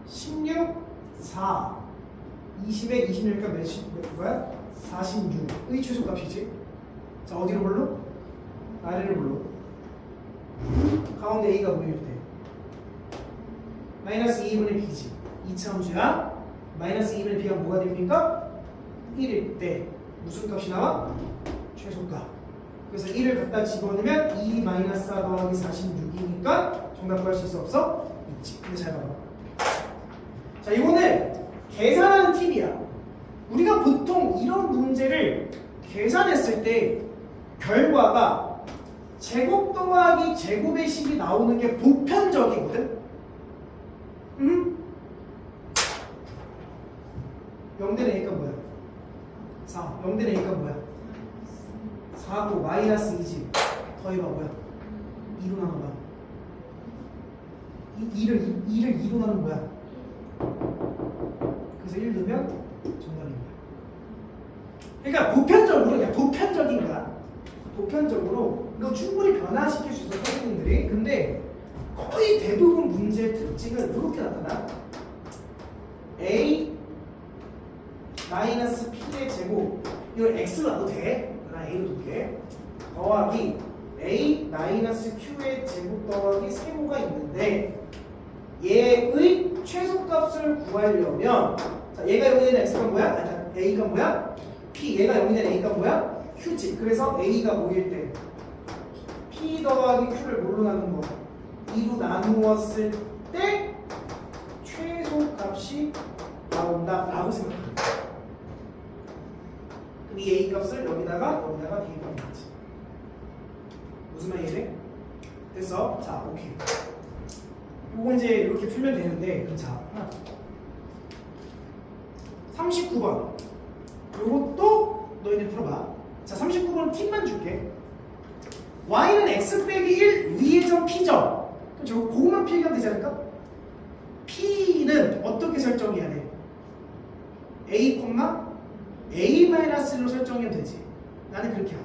16 4 20에 26가 몇이야? 46의 최소값이지. 자 어디로 볼로? 아래로 볼로. 가운데 A가 보일 때 마이너스 2분의 B지. 2차 함수야. 마이너스 2분의 B가 뭐가 됩니까? 1일 때 무슨 값이 나와? 최소값. 그래서 1을 갖다 집어넣으면 2 마이너스 4 더하기 46이니까 정답 구할 수 있어 없어? 있지. 근데 잘 봐봐. 자 이거는 계산하는 팁이야. 우리가 보통 이런 문제를 계산했을 때 결과가 제곱 더하기 제곱의 식이 나오는 게 보편적이거든. 0대는 A가 뭐야? 4. 0대는 A가 뭐야? 4고 마이너스 2지. 더해봐 뭐야? 2로 나눠봐. 2를 2로 나누면 뭐야? 그래서 1 넣으면 정답인 거야. 그러니까 보편적인 거야. 보편적으로 이거 충분히 변화시킬 수 있어 선생님들이. 근데 거의 대부분 문제의 특징은 이렇게 나타나. A 마이너스 P의 제곱 이거 X로 놔도 돼. 나 A로 둘게. 더하기 A 마이너스 Q의 제곱 더하기 세모가 있는데 얘의 최소값을 구하려면 자 얘가 0이 되는 X가 뭐야? 아니 A가 뭐야? P 얘가 0이 되는 A가 뭐야? Q지. 그래서 A가 뭐일 때 P 더하기 Q를 뭘로 나눈 거? 2로 나누었을 때 최소값이 나온다 라고 생각합니다. 그럼 이 A 값을 여기다가 대입하면 되지. 무슨 말이야? 됐어? 자 오케이. 요거 이제 이렇게 풀면 되는데 그럼 자 39번 요것도 너희들 풀어봐. 자 39번은 팁만 줄게. y는 x 빼기 1 위의 점 p점. 그럼 저거 그거만 필기하면 되지 않을까? p는 어떻게 설정해야 돼? a, a-1로 설정하면 되지. 나는 그렇게 안 해.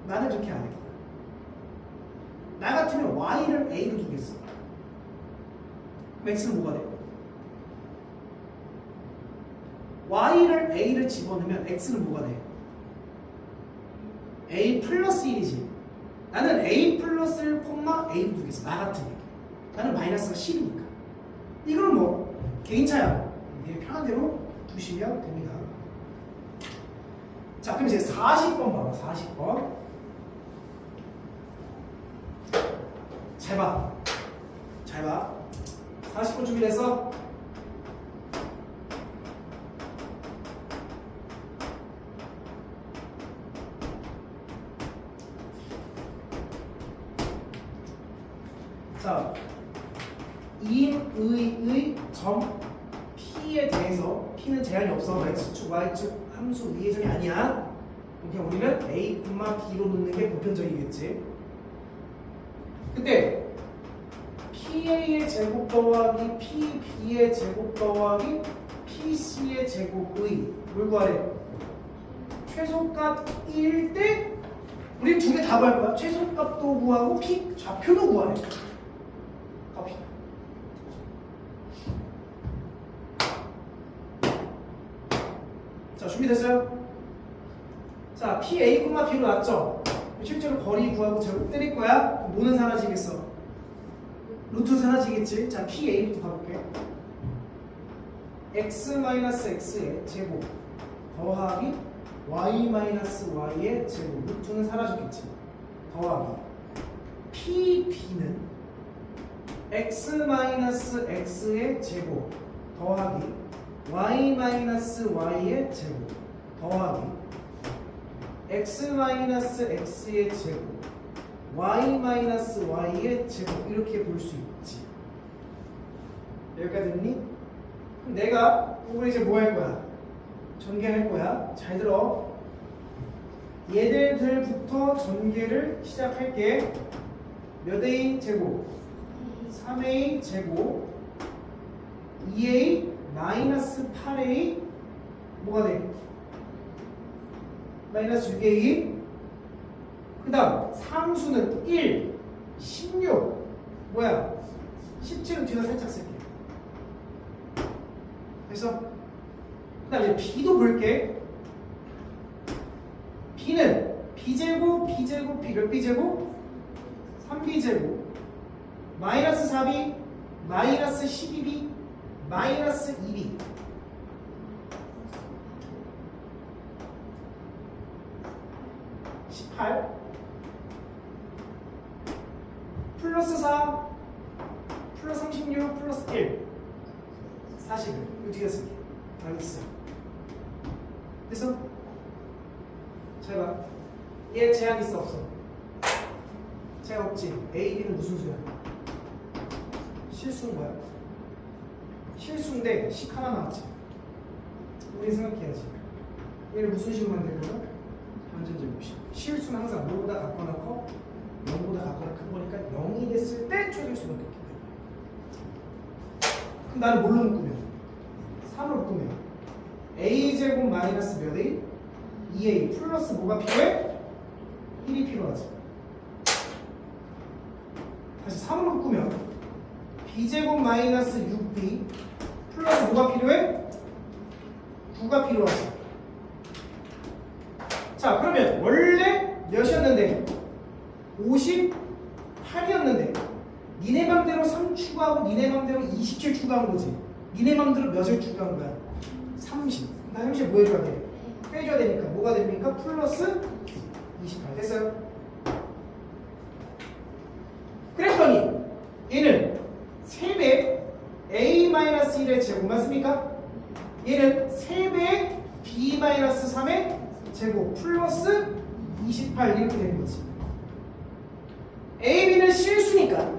나는 그렇게 안 해. 나 같으면 y를 a로 두겠어. 그럼 x는 뭐가 돼? y를 a를 집어넣으면 x는 뭐가 돼? a 플러스 1이지. 나는 a 플러스 1, a로 두겠어. 나 같으면. 나는 마이너스가 싫으니까. 이거는 뭐 개인차야. 네, 편한 대로 두시면 됩니다. 자 그럼 이제 40번 봐봐. 40번 잘 봐. 잘 봐. 40번 준비됐어? 자, 인의 점 P에 대해서 P는 제한이 없어. X축, Y축 함수 위의 점이 아니야. 그냥 우리는 A, B로 놓는 게 보편적이겠지. 근데 PA의 제곱 더하기 PB의 제곱 더하기 PC의 제곱의 뭘 구하래? 최소값일 때 우리 두 개 다 구할 거야. 최소값도 구하고 P 좌표도 구하래. 갑시다. 자 준비됐어요? 자 PA, B로 놨죠? 실제로 거리 구하고 제곱 때릴 거야? 뭐는 사라지겠어? 루트 사라지겠지? 자 PA부터 가볼게. x-x의 제곱 더하기 y-y의 제곱 루트는 사라졌겠지. 더하기 pb는 x-x의 제곱 더하기 y-y의 제곱 더하기 x-x의 제곱 y-y의 제곱 이렇게 볼 수 있지. 여기까지 됐니? 그럼 내가 이번에 이제 뭐 할 거야? 전개할 거야. 잘 들어. 얘들부터 전개를 시작할게. 몇 A 제곱? 3A 제곱 2A 마이너스 8A 뭐가 돼? 마이너스 6A. 그 다음 상수는 1, 16 뭐야? 17은 뒤에다 살짝 쓸게. 그래서 그 다음에 B도 볼게. B는 B제곱 B제곱 B 몇 B제곱? 3B제곱 마이너스 4B 마이너스 12B 마이너스 2B 플러스 4 플러스 36 플러스 1 40을 이 뒤에 쓸게. 알겠어. 그래서 잘 봐. 얘 제한 있어 없어? 제한 없지. A, B는 무슨 수야? 실수인 거야. 실수인데 식 하나 나왔지. 우리 생각해야지. 얘를 무슨 식으로 만들 거야? 완전제곱식. 실수는 항상 뭐보다 같거나 커? 0보다 같거나 큰 거니까 0이 됐을 때 최소수밖에 없기 때문에. 그럼 나는 뭘로 묶으면? 3으로 묶으면 a제곱 마이너스 몇 a? 2a 플러스 뭐가 필요해? 1이 필요하지. 다시 3으로 묶으면 b제곱 마이너스 6b 플러스 뭐가 필요해? 9가 필요하지. 자 그러면 원래 몇이었는데? 58이었는데 니네 맘대로 3 추가하고 니네 맘대로 27 추가한 거지. 니네 맘대로 몇을 추가한 거야? 30. 나 30 뭐 해줘야 돼? 빼줘야 되니까 뭐가 됩니까? 플러스 28 됐어요? 그랬더니 얘는 3배 a-1의 제곱 맞습니까? 얘는 3배 b-3의 제곱 플러스 28 이렇게 되는 거지. a, b는 실수니까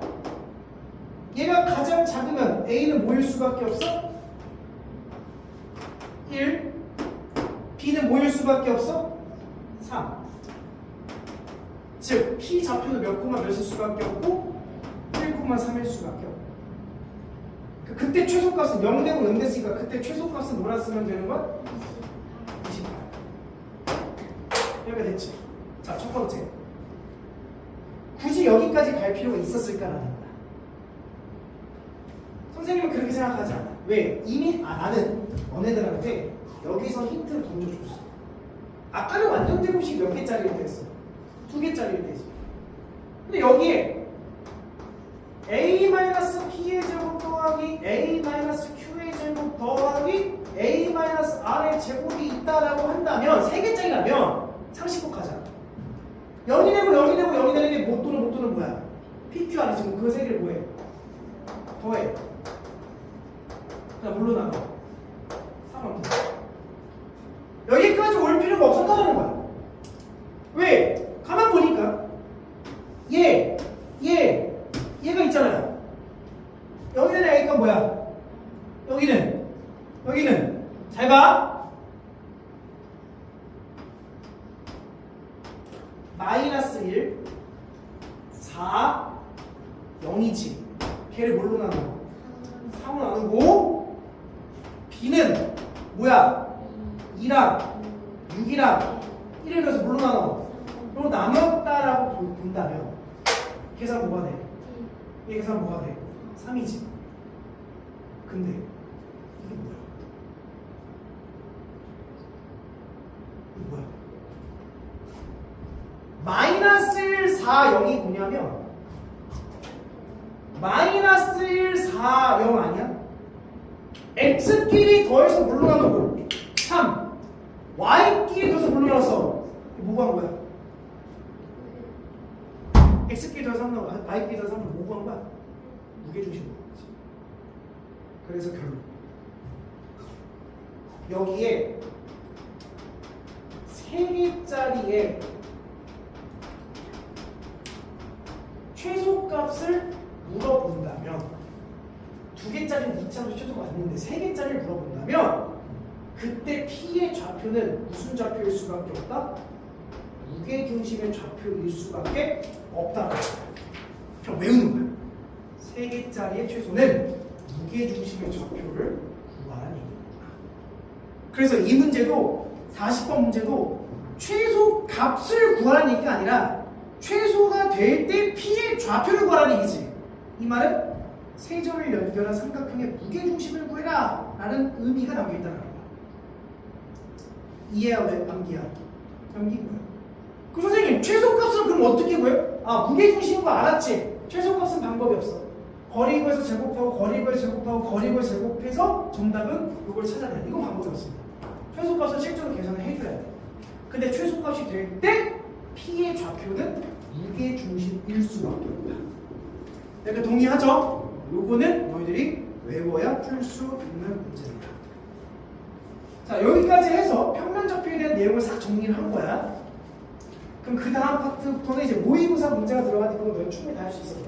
얘가 가장 작으면 a는 뭐일 수밖에 없어? 1 b는 뭐일 수밖에 없어? 3 즉 p 좌표는 몇 콤마 몇일 수밖에 없고 1,3일 수밖에 없고 그때 최소값은 0되고 0 됐으니까 그때 최소값은 뭐라 쓰면 되는 거야? 28 여기가 됐지. 자 첫 번째 굳이 여기까지 갈 필요가 있었을까라는 거야. 선생님은 그렇게 생각하지 않아. 왜? 이미 나는 너네들한테 여기서 힌트를 던져줬어. 아까는 완전 제곱식 몇 개짜리일 때였어? 2개짜리일 때지. 근데 여기에 a-p의 제곱 더하기 a-q의 제곱 더하기 a-r의 제곱이 있다라고 한다면 3개짜리라면 상식곡 하자. 0이 되고 0이 되고 0이 되는 게 못 도는 뭐야? PQR이 지금 그 3개를 뭐해? 더해. 그냥 물로 나눠. 3원 여기까지 올 필요가 없었다는 거야. 왜? 가만 보니까 얘가 있잖아요. 여기는 A가 뭐야? 여기는 잘 봐. 마이너스 1 4 0이지. 걔를 뭘로 나눠? 3으로 나누고 B는 뭐야? 2랑 6이랑 1을 넣어서 뭘로 나눠? 로 나눴다라고 본다면 계산 뭐가 돼? 이 계산 뭐가 돼? 3이지. 근데 이게 뭐야? 이게 뭐야? 마이너스 1, 4, 0이 뭐냐면 마이너스 1, 4, 0 아니야? x끼리 더해서 뭘로 나누고 3 y끼리 더해서 뭘로 나눴어? 뭐 구한 거야? x끼리 더해서 3 나누고 y끼리 더해서 3 뭐 구한 거야? 무게중심으로 거지. 그래서 결론 여기에 3개짜리의 최소값을 물어본다면 2개짜리는 2차로 최소가 왔는데 3개짜리를 물어본다면 그때 P의 좌표는 무슨 좌표일 수밖에 없다? 무게중심의 좌표일 수밖에 없다. 그냥 외우는 거야. 3개짜리의 최소는 무게중심의 좌표를 구하라는 얘기입니다. 그래서 이 문제도 40번 문제도 최소 값을 구하라는 얘기가 아니라 최소가 될 때 P의 좌표를 구하라는 얘기지. 이 말은 세 점을 연결한 삼각형의 무게중심을 구해라 라는 의미가 담겨있다는 거야. 이해야 왜 암기야? 암기인 거야. 그 선생님 최소값은 그럼 어떻게 구해요? 아 무게중심인 거 알았지? 최소값은 방법이 없어. 거리구에서 제곱하고 거리구에서 제곱하고 거리구에서 제곱해서 정답은 이걸 찾아내야 돼. 이건 방법이 없습니다. 최소값은 실제로 계산을 해줘야 돼. 근데 최소값이 될 때 P의 좌표는 무게중심일 수밖에 없다. 이렇게 동의하죠? 요거는 너희들이 외워야 풀 수 있는 문제입니다. 자 여기까지 해서 평면좌표에 대한 내용을 싹 정리를 한 거야. 그럼 그 다음 파트부터는 이제 모의고사 문제가 들어가니까 너희 충분히 다 할 수 있어서